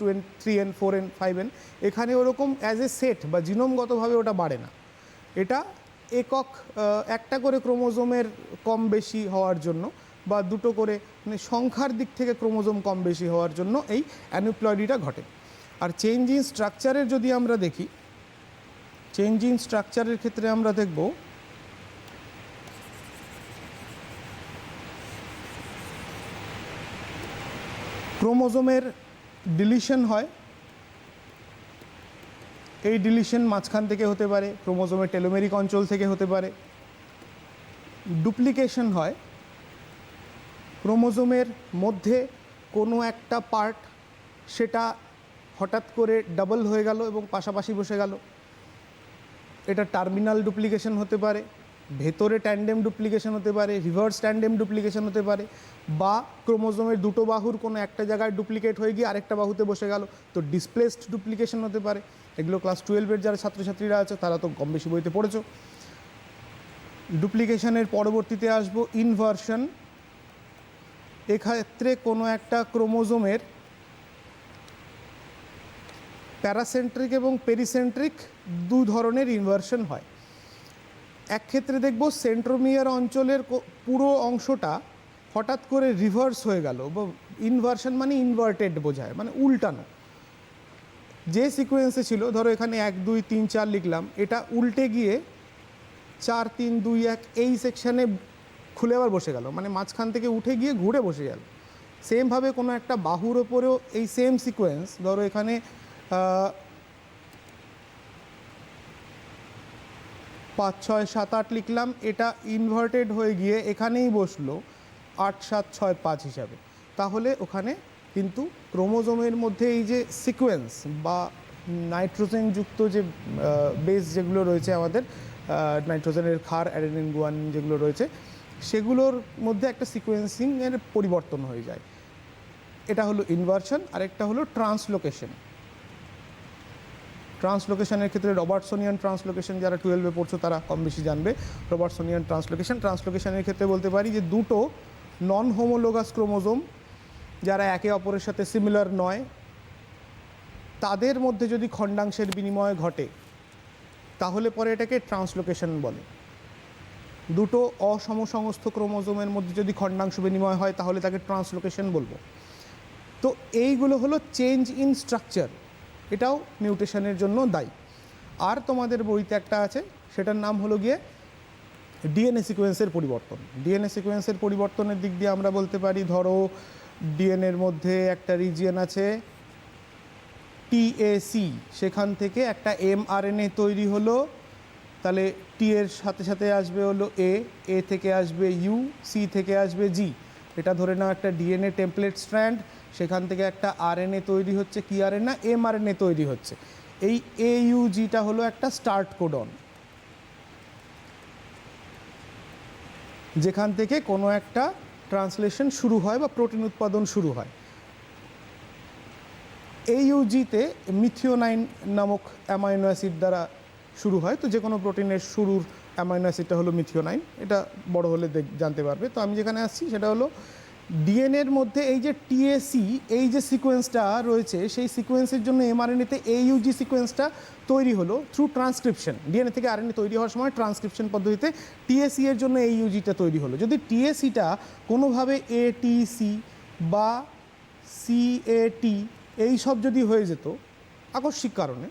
3N, 4N, 5N, এখানে ওরকম অ্যাজ এ সেট বা জিনোমগতভাবে ওটা বাড়ে না। এটা একক একটা করে ক্রোমোজোমের কম বেশি হওয়ার জন্য বা দুটো করে, মানে সংখ্যার দিক থেকে ক্রোমোজোম কম বেশি হওয়ার জন্য এই অ্যানিউপ্লয়েডিটা ঘটে। আর চেঞ্জ ইন স্ট্রাকচারের যদি আমরা দেখি, চেঞ্জ ইন স্ট্রাকচারের ক্ষেত্রে আমরা দেখব ক্রোমোজোমের ডিলিশন হয়। এই ডিলিশন মাঝখান থেকে হতে পারে, ক্রোমোজোমের টেলোমেরিক অঞ্চল থেকে হতে পারে। ডুপ্লিকেশন হয়, ক্রোমোজোমের মধ্যে কোনো একটা পার্ট সেটা হঠাৎ করে ডাবল হয়ে গেল এবং পাশাপাশি বসে গেল, এটা টার্মিনাল ডুপ্লিকেশন হতে পারে। ভেতরে ট্যান্ডেম ডুপ্লিকেশন হতে পারে, রিভার্স ট্যান্ডেম ডুপ্লিকেশন হতে পারে, বা ক্রোমোজোমের দুটো বাহুর কোনো একটা জায়গায় ডুপ্লিকেট হয়ে গিয়ে আরেকটা বাহুতে বসে গেল, তো ডিসপ্লেসড ডুপ্লিকেশন হতে পারে। এগুলো ক্লাস 12-এর যারা ছাত্রছাত্রীরা আছে তারা তো কম বেশি বইতে পড়েছো। ডুপ্লিকেশনের পরবর্তীতে আসবো ইনভার্সন। এক্ষেত্রে কোনো একটা ক্রোমোজোমের প্যারাসেন্ট্রিক এবং পেরিসেন্ট্রিক দু ধরনের ইনভার্সন হয়। এক ক্ষেত্রে দেখব সেন্ট্রোমিয়ার অঞ্চলের পুরো অংশটা হঠাৎ করে রিভার্স হয়ে গেল, বা ইনভার্সন মানে ইনভার্টেড বোঝায়, মানে উল্টানো। যে সিকোয়েন্সে ছিল, ধরো এখানে 1, 2, 3, 4 লিখলাম, এটা উল্টে গিয়ে 4, 3, 2, 1 এই সেকশানে খুলে আবার বসে গেল, মানে মাঝখান থেকে উঠে গিয়ে ঘুরে বসে গেল। সেমভাবে কোনো একটা বাহুর ওপরেও এই সেম সিকোয়েন্স, ধরো এখানে 5, 6, 7, 8 লিখলাম, এটা ইনভার্টেড হয়ে গিয়ে এখানেই বসলো 8, 7, 6, 5 হিসাবে। তাহলে ওখানে কিন্তু ক্রোমোজোমের মধ্যে এই যে সিকোয়েন্স বা নাইট্রোজেনযুক্ত যে বেস যেগুলো রয়েছে আমাদের, নাইট্রোজেনের ক্ষার, অ্যাডেনিন, গুয়ানিন যেগুলো রয়েছে, সেগুলোর মধ্যে একটা সিকোয়েন্সিংয়ের পরিবর্তন হয়ে যায়। এটা হলো ইনভার্সন। আরেকটা হলো ট্রান্সলোকেশন। ট্রান্সলোকেশনের ক্ষেত্রে রবার্টসোনিয়ান ট্রান্সলোকেশন, যারা 12-এ পড়ছো তারা কম বেশি জানবে। রবার্টসোনিয়ান ট্রান্সলোকেশনের ক্ষেত্রে বলতে পারি যে দুটো নন হোমোলোগাস ক্রোমোজোম যারা একে অপরের সাথে সিমিলার নয়, তাদের মধ্যে যদি খণ্ডাংশের বিনিময় ঘটে, তাহলে পরে এটাকে ট্রান্সলোকেশন বলে। দুটো অসমসংস্থ ক্রোমোজোমের মধ্যে যদি খণ্ডাংশ বিনিময় হয় তাহলে তাকে ট্রান্সলোকেশন বলবো। তো এইগুলো হলো চেঞ্জ ইন স্ট্রাকচার, এটাও মিউটেশনের জন্য দায়ী। আর তোমাদের বইতে একটা আছে, সেটার নাম হলো গিয়ে ডিএনএ সিকোয়েন্সের পরিবর্তন। ডিএনএ সিকোয়েন্সের পরিবর্তনের দিক দিয়ে আমরা বলতে পারি, ধরো ডিএনএর মধ্যে একটা রিজিয়ন আছে টিএসি, সেখান থেকে একটা এমআরএনএ তৈরি হলো, তাহলে টি এর সাথে সাথে আসবে হলো এ থেকে আসবে ইউ, সি থেকে আসবে জি। এটা ধরে নাও একটা ডিএনএ টেমপ্লেট স্ট্র্যান্ড, সেখান থেকে একটা আরএনএ তৈরি হচ্ছে, কি আরএনএ? এমআরএনএ তৈরি হচ্ছে। এই এইউজিটা হলো একটা স্টার্ট কোডন, যেখান থেকে কোনো একটা ট্রান্সলেশন শুরু হয় বা প্রোটিন উৎপাদন শুরু হয়। এইউজিতে মিথিওনাইন নামক অ্যামাইনো অ্যাসিড দ্বারা শুরু হয়। তো যে কোনো প্রোটিনের শুরুর অ্যামাইনো অ্যাসিডটা হলো মিথিওনাইন, এটা বড় হলে জানতে পারবে। তো আমি যেখানে আসছি সেটা হলো ডিএনএর মধ্যে এই যে টিএসি, এই যে সিকোয়েন্সটা রয়েছে, সেই সিকোয়েন্সের জন্য এমআরএনএতে এইউজি সিকোয়েন্সটা তৈরি হলো থ্রু ট্রান্সক্রিপশন। ডিএনএ থেকে আরএনএ তৈরি হওয়ার সময় ট্রান্সক্রিপশন পদ্ধতিতে টিএসি এর জন্য এইউজিটা তৈরি হলো। যদি টিএসিটা কোনোভাবে এটিসি বা সিএটি এই সব যদি হয়ে যেত আকস্মিক কারণে,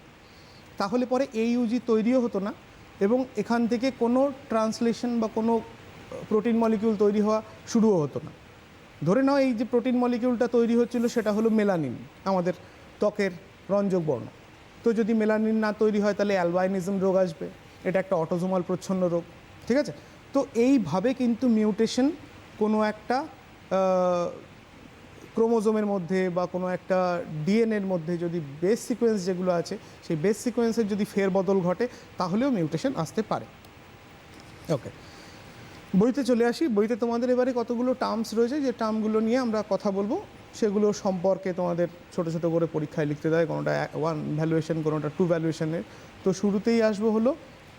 তাহলে পরে এইউজি তৈরিও হতো না এবং এখান থেকে কোনো ট্রান্সলেশন বা কোনো প্রোটিন মলিকিউল তৈরি হওয়া শুরুও হতো না। ধরে নাও এই যে প্রোটিন মলিকিউলটা তৈরি হচ্ছিল সেটা হলো মেলানিন, আমাদের ত্বকের রঞ্জক বর্ণ। তো যদি মেলানিন না তৈরি হয় তাহলে অ্যালবাইনিজম রোগ আসবে, এটা একটা অটোজোমাল প্রচ্ছন্ন রোগ, ঠিক আছে? তো এইভাবে কিন্তু মিউটেশন কোনো একটা ক্রোমোজোমের মধ্যে বা কোনো একটা ডিএনএর মধ্যে যদি বেস সিকোয়েন্স যেগুলো আছে সেই বেস সিকোয়েন্সের যদি ফেরবদল ঘটে তাহলেও মিউটেশন আসতে পারে। ওকে, বইতে চলে আসি। বইতে তোমাদের এবারে কতগুলো টার্মস রয়েছে, যে টার্মগুলো নিয়ে আমরা কথা বলবো সেগুলো সম্পর্কে তোমাদের ছোট ছোট করে পরীক্ষায় লিখতে দেয়, কোনোটা 1 ভ্যালুয়েশন, কোনোটা 2 ভ্যালুয়েশনের। তো শুরুতেই আসবো হলো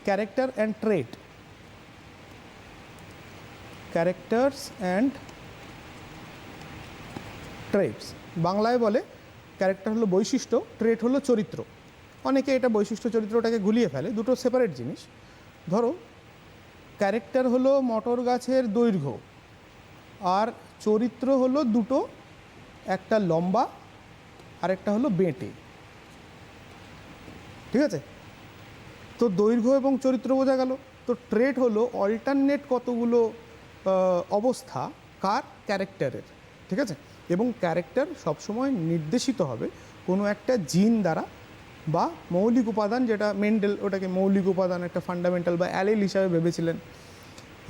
character and trait. Characters and traits, বাংলায় বলে ক্যারেক্টার হলো বৈশিষ্ট্য, ট্রেট হলো চরিত্র। অনেকে এটা বৈশিষ্ট্য চরিত্রটাকে গুলিয়ে ফেলে, দুটো সেপারেট জিনিস। ধরো ক্যারেক্টার হলো মটর গাছের দৈর্ঘ্য, আর চরিত্র হলো দুটো, একটা লম্বা আর একটা হলো বেঁটে, ঠিক আছে? তো দৈর্ঘ্য এবং চরিত্র বোঝা গেল। তো ট্রেট হলো অল্টারনেট কতগুলো অবস্থা কার? ক্যারেক্টারের, ঠিক আছে? এবং ক্যারেক্টার সবসময় নির্দেশিত হবে কোনো একটা জিন দ্বারা বা মৌলিক উপাদান, যেটা মেন্ডেল ওটাকে মৌলিক উপাদান, একটা ফান্ডামেন্টাল বা অ্যালিল হিসাবে ভেবেছিলেন।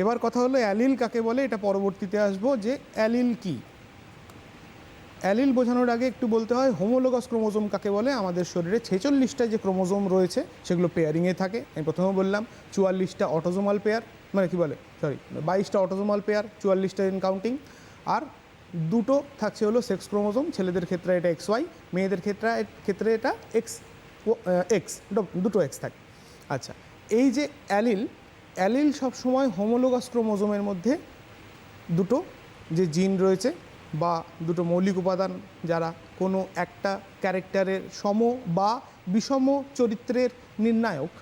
এবার কথা হলো অ্যালিল কাকে বলে, এটা পরবর্তীতে আসবো যে অ্যালিল কি। অ্যালিল বোঝানোর আগে একটু বলতে হয় হোমোলোগাস ক্রোমোজোম কাকে বলে। আমাদের শরীরে 46টা যে ক্রোমোজোম রয়েছে সেগুলো পেয়ারিংয়ে থাকে। আমি প্রথমে বললাম 44টা অটোজোমাল পেয়ার, মানে কি বলে, 22টা অটোজোমাল পেয়ার, 44টা ইন কাউন্টিং। আর দুটো থাকছে হলো সেক্স ক্রোমোজোম, ছেলেদের ক্ষেত্রে এটা XY, মেয়েদের ক্ষেত্রে এটা X, দুটো X থাকে। আচ্ছা, এই যে অ্যালিল সবসময় হোমোলোগাস ক্রোমোজোমের মধ্যে দুটো যে জিন রয়েছে বা দুটো মৌলিক উপাদান যারা কোনো একটা ক্যারেক্টারের সম বা বিষম চরিত্রের নির্ণায়ক,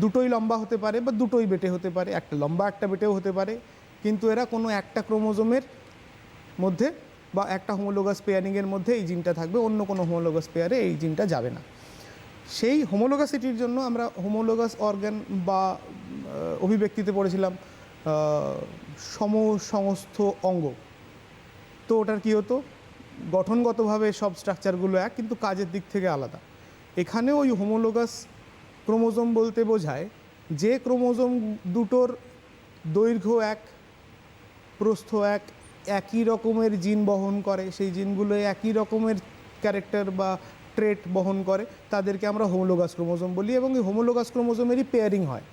দুটোই লম্বা হতে পারে বা দুটোই বেটে হতে পারে, একটা লম্বা একটা বেটেও হতে পারে, কিন্তু এরা কোনো একটা ক্রোমোজোমের মধ্যে বা একটা হোমোলোগাস পেয়ারিংয়ের মধ্যে এই জিনটা থাকবে, অন্য কোনো হোমোলোগাস পেয়ারে এই জিনটা যাবে না। সেই হোমোলোগাসিটির জন্য আমরা হোমোলোগাস অর্গান বা অভিব্যক্তিতে পড়েছিলাম সমসংস্থ অঙ্গ। তো ওটার কী হতো, গঠনগতভাবে সব স্ট্রাকচারগুলো এক, কিন্তু কাজের দিক থেকে আলাদা। এখানেও ওই হোমোলোগাস ক্রোমোজোম বলতে বোঝায় যে ক্রোমোজোম দুটোর দৈর্ঘ্য এক, প্রস্থ এক, একই রকমের জিন বহন করে, সেই জিনগুলো একই রকমের ক্যারেক্টার বা ট্রেট বহন করে, তাদেরকে আমরা হোমোলোগাস ক্রোমোজোম বলি। এবং এই হোমোলোগাস ক্রোমোজোমেরই পেয়ারিং হয়,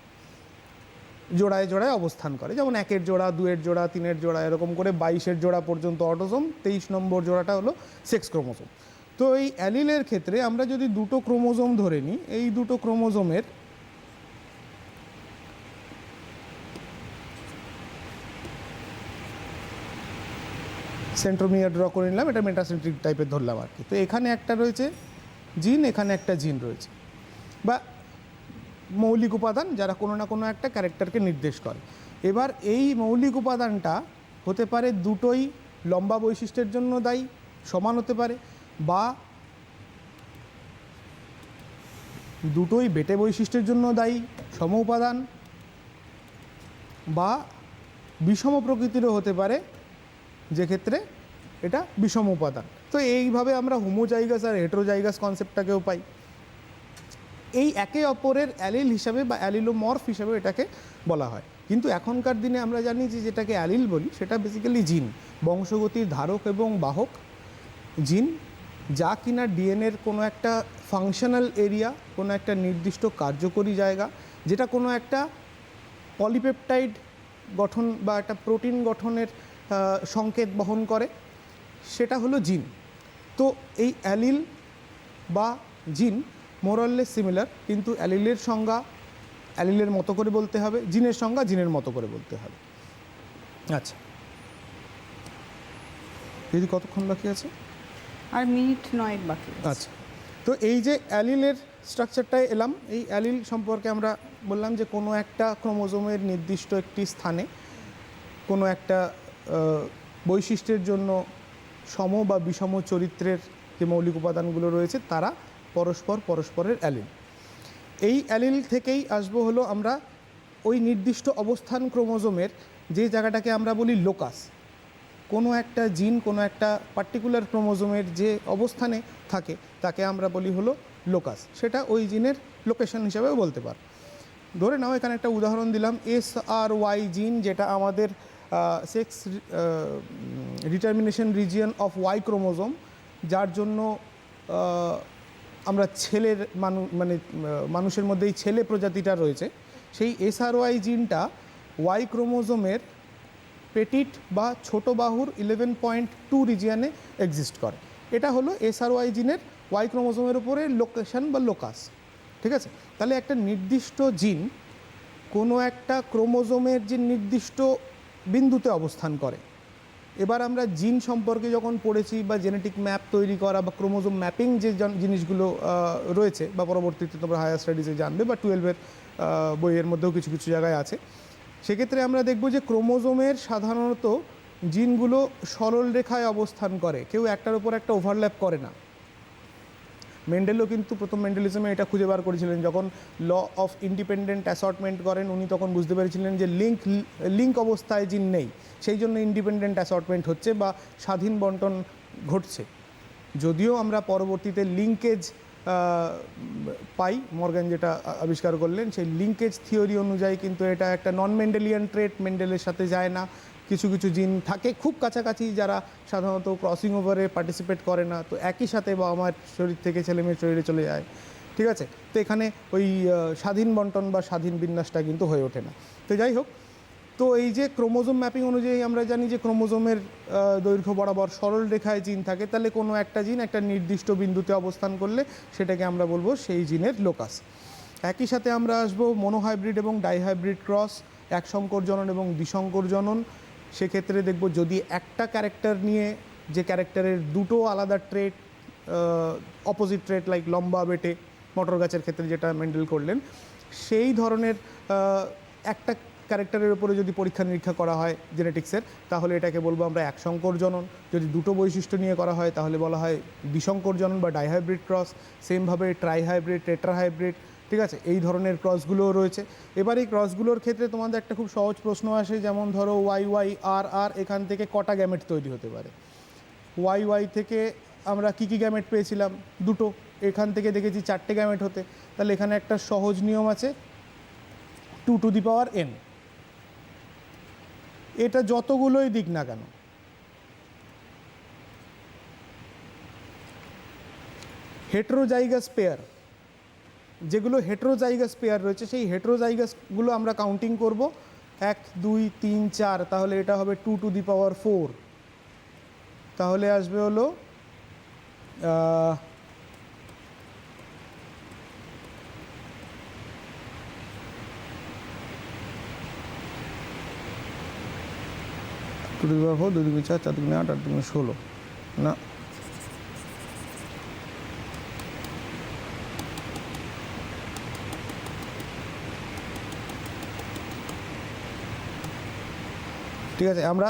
জোড়ায় জোড়ায় অবস্থান করে, যেমন 1-এর জোড়া, 2-এর জোড়া, 3-এর জোড়া, এরকম করে 22-এর জোড়া পর্যন্ত অটোজোম, 23 নম্বর জোড়াটা হলো সেক্স ক্রোমোজোম। তো এই অ্যালিলের ক্ষেত্রে আমরা যদি দুটো ক্রোমোজোম ধরে নিই, এই দুটো ক্রোমোজোমের সেন্ট্রোমিয়ার ড্র করে নিলাম, এটা মেটাসেন্ট্রিক টাইপের ধরলাম আর কি। তো এখানে একটা রয়েছে জিন, এখানে একটা জিন রয়েছে, বা মৌলিক উপাদান যারা কোনো না কোনো একটা ক্যারেক্টারকে নির্দেশ করে। এবার এই মৌলিক উপাদানটা হতে পারে দুটোই লম্বা বৈশিষ্ট্যের জন্য দায়ী, সমান হতে পারে, বা দুটোই বেটে বৈশিষ্ট্যের জন্য দায়ী, সম উপাদান, বা বিষম প্রকৃতিরও হতে পারে, যে ক্ষেত্রে এটা বিষম উপাদান। তো এইভাবে আমরা হোমোজাইগাস আর হেটেরোজাইগাস কনসেপ্টটাকেও পাই। এই একে অপরের অ্যালিল হিসাবে বা অ্যালিলোমর্ফ হিসাবে এটাকে বলা হয়। কিন্তু এখনকার দিনে আমরা জানি যে যেটাকে অ্যালিল বলি সেটা বেসিক্যালি জিন, বংশগতির ধারক এবং বাহক জিন, যা কিনা ডিএনএর কোনো একটা ফাংশনাল এরিয়া, কোনো একটা নির্দিষ্ট কার্যকরী জায়গা, যেটা কোনো একটা পলিপেপটাইড গঠন বা একটা প্রোটিন গঠনের সংকেত বহন করে, সেটা হলো জিন। তো এই অ্যালিল বা জিন মোরাললেস সিমিলার, কিন্তু অ্যালিলের সংজ্ঞা অ্যালিলের মতো করে বলতে হবে, জিনের সংজ্ঞা জিনের মতো করে বলতে হবে। আচ্ছা, যদি কতক্ষণ বাকি আছে? আর মিনিট 9 বাকি। আচ্ছা, তো এই যে অ্যালিলের স্ট্রাকচারটায় এলাম, এই অ্যালিল সম্পর্কে আমরা বললাম যে কোনো একটা ক্রোমোজোমের নির্দিষ্ট একটি স্থানে কোনো একটা বৈশিষ্ট্যের জন্য সম বা বিষম চরিত্রের যে মৌলিক উপাদানগুলো রয়েছে তারা পরস্পরের অ্যালিল। এই অ্যালিল থেকেই আসবো হলো আমরা ওই নির্দিষ্ট অবস্থান ক্রোমোজোমের যে জায়গাটাকে আমরা বলি লোকাস। কোনো একটা জিন কোনো একটা পার্টিকুলার ক্রোমোজোমের যে অবস্থানে থাকে তাকে আমরা বলি হলো লোকাস, সেটা ওই জিনের লোকেশন হিসাবেও বলতে পার। ধরে নাও এখানে একটা উদাহরণ দিলাম, SRY জিন, যেটা আমাদের sex determination region of Y chromosome, যার জন্য আমরা ছেলের মানুষের মধ্যে এই ছেলে প্রজাতিটা রয়েছে, সেই SRY জিনটা ওয়াই ক্রোমোজোমের পেটিট বা ছোট বাহুর 11.2 রিজিয়নে এক্সিস্ট করে। এটা হলো SRY জিনের ওয়াই ক্রোমোজোমের উপরে লোকেশন বা লোকাস। ঠিক আছে, তাহলে একটা নির্দিষ্ট জিন কোনো একটা ক্রোমোজোমের যে নির্দিষ্ট বিন্দুতে অবস্থান করে। এবার আমরা জিন সম্পর্কে যখন পড়েছি বা জেনেটিক ম্যাপ তৈরি করা বা ক্রোমোজোম ম্যাপিং যে জিনিসগুলো রয়েছে বা পরবর্তীতে তোমরা হায়ার স্টাডিজে জানবে বা 12-এর বইয়ের মধ্যেও কিছু কিছু জায়গায় আছে, সেক্ষেত্রে আমরা দেখব যে ক্রোমোজোমের সাধারণত জিনগুলো সরল রেখায় অবস্থান করে, কেউ একটার উপর একটা ওভারল্যাপ করে না। মেন্ডেলও কিন্তু প্রথম মেন্ডেলিজমে এটা খুঁজে বার করেছিলেন, যখন ল অফ ইন্ডিপেন্ডেন্ট অ্যাসর্টমেন্ট করেন উনি তখন বুঝতে পেরেছিলেন যে লিঙ্ক অবস্থায় জিন নেই, সেই জন্য ইন্ডিপেন্ডেন্ট অ্যাসর্টমেন্ট হচ্ছে বা স্বাধীন বন্টন ঘটছে। যদিও আমরা পরবর্তীতে লিঙ্কেজ পাই, মর্গ্যান যেটা আবিষ্কার করলেন, সেই লিঙ্কেজ থিওরি অনুযায়ী কিন্তু এটা একটা নন মেন্ডেলিয়ান ট্রেট, মেন্ডেলের সাথে যায় না। কিছু কিছু জিন থাকে খুব কাছাকাছি যারা সাধারণত ক্রসিং ওভারে পার্টিসিপেট করে না, তো একই সাথে বা আমার শরীর থেকে ছেলে মেয়ের শরীরে চলে যায়। ঠিক আছে, তো এখানে ওই স্বাধীন বন্টন বা স্বাধীন বিন্যাসটা কিন্তু হয়ে ওঠে না। তো যাই হোক, তো এই যে ক্রোমোজোম ম্যাপিং অনুযায়ী আমরা জানি যে ক্রোমোজোমের দৈর্ঘ্য বরাবর সরল রেখায় জিন থাকে, তাহলে কোনো একটা জিন একটা নির্দিষ্ট বিন্দুতে অবস্থান করলে সেটাকে আমরা বলবো সেই জিনের লোকাস। একই সাথে আমরা আসবো মনোহাইব্রিড এবং ডাইহাইব্রিড ক্রস, একসংকর জনন এবং দ্বিসংকর জনন। সেক্ষেত্রে দেখব যদি একটা ক্যারেক্টার নিয়ে, যে ক্যারেক্টারের দুটো আলাদা ট্রেট, অপোজিট ট্রেট লাইক লম্বা বেটে মটর গাছের ক্ষেত্রে যেটা মেন্ডেল করলেন, সেই ধরনের একটা ক্যারেক্টারের উপরে যদি পরীক্ষা নিরীক্ষা করা হয় জেনেটিক্সের, তাহলে এটাকে বলবো আমরা একসংকর জনন। যদি দুটো বৈশিষ্ট্য নিয়ে করা হয় তাহলে বলা হয় দ্বিসংকর জনন বা ডাইহাইব্রিড ক্রস। সেমভাবে ট্রাইহাইব্রিড, টেট্রাহাইব্রিড, ঠিক আছে, এই ধরনের ক্রসগুলোও রয়েছে। এবার এই ক্রসগুলোর ক্ষেত্রে তোমাদের একটা খুব সহজ প্রশ্ন আসে, যেমন ধরো YYRR, এখান থেকে কটা গ্যামেট তৈরি হতে পারে? YY থেকে আমরা কী কী গ্যামেট পেয়েছিলাম? দুটো। এখান থেকে দেখেছি 4টে গ্যামেট হতে। তাহলে এখানে একটা সহজ নিয়ম আছে, 2n। এটা যতগুলোই দিক না কেন, হেটেরোজাইগাস পেয়ার, যেগুলো হেটেরোজাইগাস পেয়ার রয়েছে সেই হেটেরোজাইগাসগুলো আমরা কাউন্টিং করব 1 2 3 4, তাহলে এটা হবে 2^4। তাহলে আসবে হলো টু 4, 2 4, 4 8, 8 16 না, ঠিক আছে, আমরা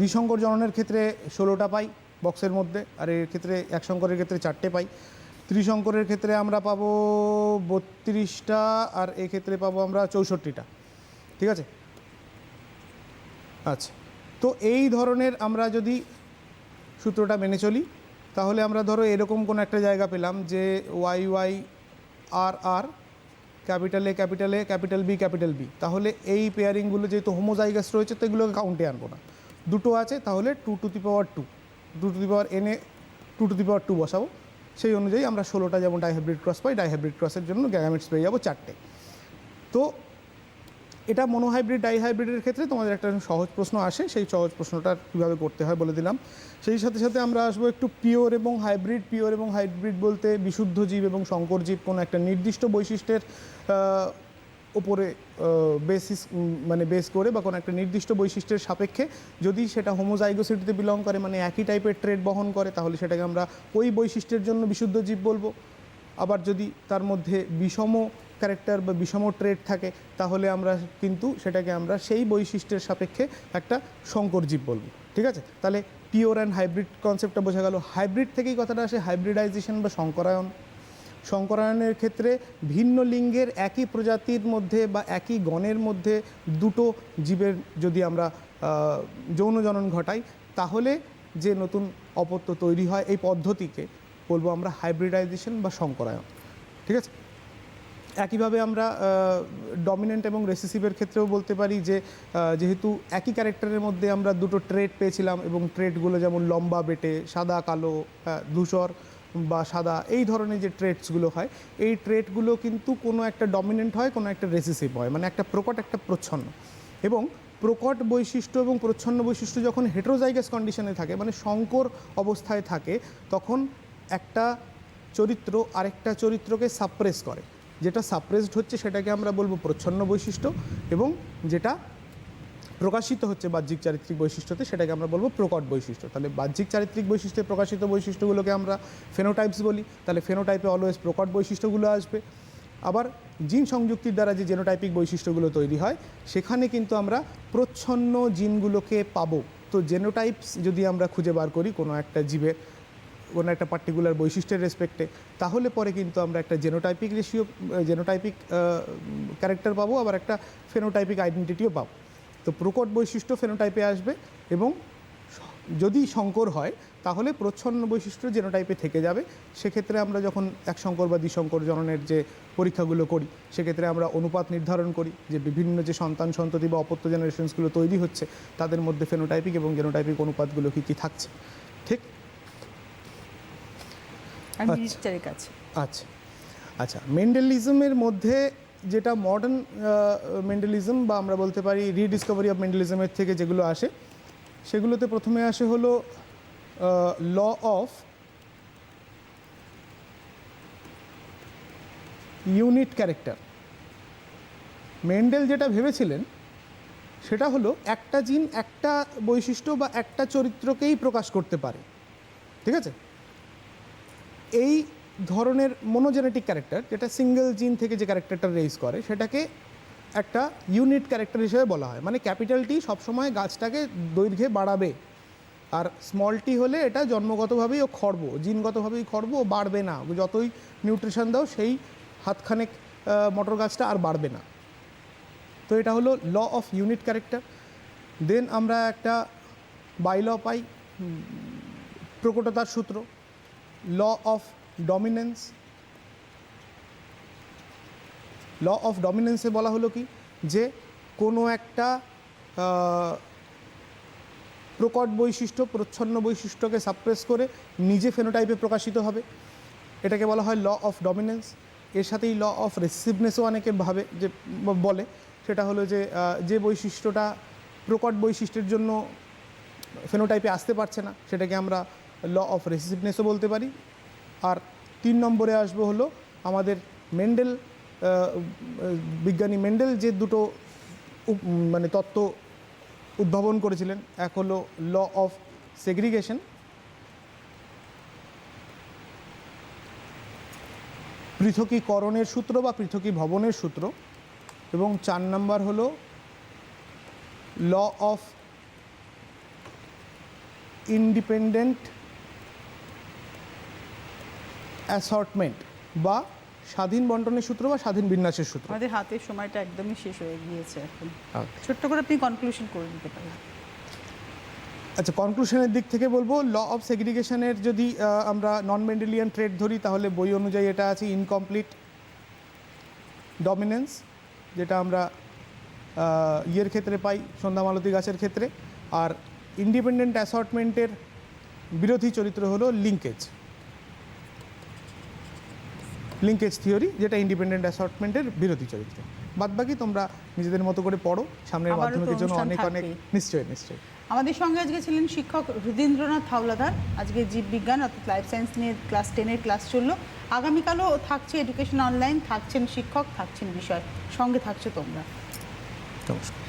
দ্বিসংকর জননের ক্ষেত্রে 16টা পাই বক্সের মধ্যে, আর এর ক্ষেত্রে এক সংকরের ক্ষেত্রে 4টে পাই। ত্রিশঙ্করের ক্ষেত্রে আমরা পাবো 32টা, আর এক্ষেত্রে পাবো আমরা 64টা। ঠিক আছে, আচ্ছা, তো এই ধরনের আমরা যদি সূত্রটা মেনে চলি, তাহলে আমরা ধরো এরকম কোনো একটা জায়গা পেলাম যে Y Y R R capital A capital A capital B capital B, তাহলে এই পেয়ারিংগুলো যেহেতু হোমোজাইগাস রয়েছে তো এগুলোকে কাউন্টে আনবো না। দুটো আছে তাহলে 2 to the power 2, 2 to the power n এ 2 টু দি পাওয়ার 2 বসাবো। সেই অনুযায়ী আমরা 16টা যেমন ডাইহাইব্রিড ক্রস পাই, ডাইহাইব্রিড ক্রসের জন্য গ্যামেটস পেয়ে যাবো 4টে। তো এটা মনোহাইব্রিড ডাইহাইব্রিডের ক্ষেত্রে তোমাদের একটা সহজ প্রশ্ন আসে, সেই সহজ প্রশ্নটা কীভাবে করতে হয় বলে দিলাম। সেই সাথে সাথে আমরা আসবো একটু পিওর এবং হাইব্রিড। পিওর এবং হাইব্রিড বলতে বিশুদ্ধ জীব এবং সংকর জীব কোনো একটা নির্দিষ্ট বৈশিষ্ট্যের ওপরে বেস করে বা কোনো একটা নির্দিষ্ট বৈশিষ্ট্যের সাপেক্ষে যদি সেটা হোমোজাইগোসিটিতে বিলং করে, মানে একই টাইপের ট্রেড বহন করে, তাহলে সেটাকে আমরা ওই বৈশিষ্ট্যের জন্য বিশুদ্ধ জীব বলবো। আবার যদি তার মধ্যে বিষম ক্যারেক্টার বা বিষম ট্রেড থাকে, তাহলে আমরা কিন্তু সেটাকে আমরা সেই বৈশিষ্ট্যের সাপেক্ষে একটা সংকর জীব বলবো। ঠিক আছে, তাহলে পিওর অ্যান্ড হাইব্রিড কনসেপ্টটা বোঝা গেল। হাইব্রিড থেকেই কথাটা আসে হাইব্রিডাইজেশন বা সংকরায়ন। সংকরায়নের ক্ষেত্রে ভিন্ন লিঙ্গের একই প্রজাতির মধ্যে বা একই গণের মধ্যে দুটো জীবের যদি আমরা যৌন জনন ঘটাই, তাহলে যে নতুন অপত্য তৈরি হয় এই পদ্ধতিকে বলবো আমরা হাইব্রিডাইজেশন বা সংকরায়ন। ঠিক আছে, একইভাবে আমরা ডমিনেন্ট এবং রেসিসিভের ক্ষেত্রেও বলতে পারি যে যেহেতু একই ক্যারেক্টারের মধ্যে আমরা দুটো ট্রেড পেয়েছিলাম এবং ট্রেডগুলো যেমন লম্বা বেটে, সাদা কালো, ধূসর বা সাদা, এই ধরনের যে ট্রেডসগুলো হয়, এই ট্রেডগুলো কিন্তু কোনো একটা ডমিনেন্ট হয়, কোনো একটা রেসিসিভ হয়, মানে একটা প্রকট একটা প্রচ্ছন্ন। এবং প্রকট বৈশিষ্ট্য এবং প্রচ্ছন্ন বৈশিষ্ট্য যখন হেটেরোজাইগাস কন্ডিশনে থাকে, মানে সংকর অবস্থায় থাকে, তখন একটা চরিত্র আরেকটা চরিত্রকে সাপ্রেস করে। যেটা সাপ্রেসড হচ্ছে সেটাকে আমরা বলবো প্রচ্ছন্ন বৈশিষ্ট্য, এবং যেটা প্রকাশিত হচ্ছে বাহ্যিক চারিত্রিক বৈশিষ্ট্যতে সেটাকে আমরা বলবো প্রকট বৈশিষ্ট্য। তাহলে বাহ্যিক চারিত্রিক বৈশিষ্ট্যে প্রকাশিত বৈশিষ্ট্যগুলোকে আমরা ফেনোটাইপস বলি। তাহলে ফেনোটাইপে অলওয়েজ প্রকট বৈশিষ্ট্যগুলো আসবে। আবার জিন সংযুক্তির দ্বারা যে জেনোটাইপিক বৈশিষ্ট্যগুলো তৈরি হয়, সেখানে কিন্তু আমরা প্রচ্ছন্ন জিনগুলোকে পাবো। তো জেনোটাইপস যদি আমরা খুঁজে বার করি কোনো একটা জীবের কোনো একটা পার্টিকুলার বৈশিষ্ট্যের রেসপেক্টে, তাহলে পরে কিন্তু আমরা একটা জেনোটাইপিক জেনোটাইপিক ক্যারেক্টার পাবো, আবার একটা ফেনোটাইপিক আইডেন্টিটিও পাবো। তো প্রকট বৈশিষ্ট্য ফেনোটাইপে আসবে, এবং যদি সংকর হয় তাহলে প্রচ্ছন্ন বৈশিষ্ট্য জেনোটাইপে থেকে যাবে। সেক্ষেত্রে আমরা যখন এক সংকর বা দ্বিসংকর জননের যে পরীক্ষাগুলো করি, সেক্ষেত্রে আমরা অনুপাত নির্ধারণ করি যে বিভিন্ন যে সন্তান সন্ততি বা অপত্য জেনারেশনসগুলো তৈরি হচ্ছে, তাদের মধ্যে ফেনোটাইপিক এবং জেনোটাইপিক অনুপাতগুলো কী কী থাকছে। ঠিক, আচ্ছা আচ্ছা, মেন্ডেলিজমের মধ্যে যেটা মডার্ন মেন্ডেলিজম বা আমরা বলতে পারি রিডিসকভারি অফ মেন্ডেলিজমের থেকে যেগুলো আসে, সেগুলোতে প্রথমে আসে হলো law of unit character. Mendel যেটা ভেবেছিলেন সেটা হলো একটা জিন একটা বৈশিষ্ট্য বা একটা চরিত্রকেই প্রকাশ করতে পারে। ঠিক আছে, এই ধরনের মনোজেনেটিক ক্যারেক্টার, যেটা সিঙ্গেল জিন থেকে যে ক্যারেক্টারটা রেইজ করে, সেটাকে একটা ইউনিট ক্যারেক্টার হিসেবে বলা হয়। মানে ক্যাপিটাল টি সবসময় গাছটাকে দৈর্ঘ্যে বাড়াবে, আর স্মল টি হলে এটা জন্মগতভাবেই ও খর্ব, জিনগতভাবেই খর্ব, ও বাড়বে না। যতই নিউট্রিশন দাও সেই হাতখানেক মটর গাছটা আর বাড়বে না। তো এটা হলো law of unit character. Then আমরা একটা বাইল পাই, প্রকটতার সূত্র, law of dominance. Law of ডমিনেন্সে বলা হলো কি, যে কোনো একটা প্রকট বৈশিষ্ট্য প্রচ্ছন্ন বৈশিষ্ট্যকে সাপ্রেস করে নিজে ফেনোটাইপে প্রকাশিত হবে, এটাকে বলা হয় ল অফ ডমিনেন্স। এর সাথেই ল অফ রেসিসিভনেসও অনেকে ভাবে যে বলে, সেটা হলো যে যে বৈশিষ্ট্যটা প্রকট বৈশিষ্ট্যের জন্য ফেনোটাইপে আসতে পারছে না, সেটাকে আমরা ল অফ রেসিসিভনেসও বলতে পারি। আর 3 নম্বরে আসবো হলো আমাদের মেন্ডেল, বিজ্ঞানী মেন্ডেল যে দুটো মানে তত্ত্ব উদ্ভাবন করেছিলেন, এক হলো ল অফ সেগ্রিগেশন, পৃথকীকরণের সূত্র বা পৃথকীভবনের সূত্র, এবং 4 নম্বর হলো ল অফ ইন্ডিপেন্ডেন্ট অ্যাসর্টমেন্ট বা স্বাধীন বন্টনের সূত্র বা স্বাধীন বিন্যাসের সূত্র। আমাদের হাতের সময়টা একদমই শেষ হয়ে গিয়েছে এখন। ছোট্ট করে আপনি কনক্লুশন করে দিতে পারেন। আচ্ছা, কনক্লুশনের দিক থেকে বলবো, ল অফ সেগ্রিগেশনের যদি আমরা নন মেন্ডেলিয়ান ট্রেড ধরি, তাহলে বই অনুযায়ী এটা আছে ইনকমপ্লিট ডমিনেন্স, যেটা আমরা ইয়ের ক্ষেত্রে পাই সন্ধ্যামালতী গাছের ক্ষেত্রে। আর ইন্ডিপেন্ডেন্ট অ্যাসর্টমেন্টের বিরোধী চরিত্র হলো লিঙ্কেজ থিওরি, যেটা ইন্ডিপেন্ডেন্ট অ্যাসর্টমেন্টের বিরোধী চরিত্র। বাদবাকি তোমরা নিজেদের মতো করে পড়ো, সামনের আবারও তো মাধ্যমিকের জন্য অনুষ্ঠান অনেক অনেক থাকবেই। নিশ্চয়ই। আমাদের সঙ্গে আজকে ছিলেন শিক্ষক হৃদীন্দ্রনাথ হাওলাদার। আজকে জীববিজ্ঞান অর্থাৎ লাইফ সায়েন্স নিয়ে ক্লাস 10-এর ক্লাস চললো। আগামীকালও থাকছে এডুকেশন অনলাইন, থাকছেন শিক্ষক, থাকছেন বিষয়, সঙ্গে থাকছো তোমরা। নমস্কার।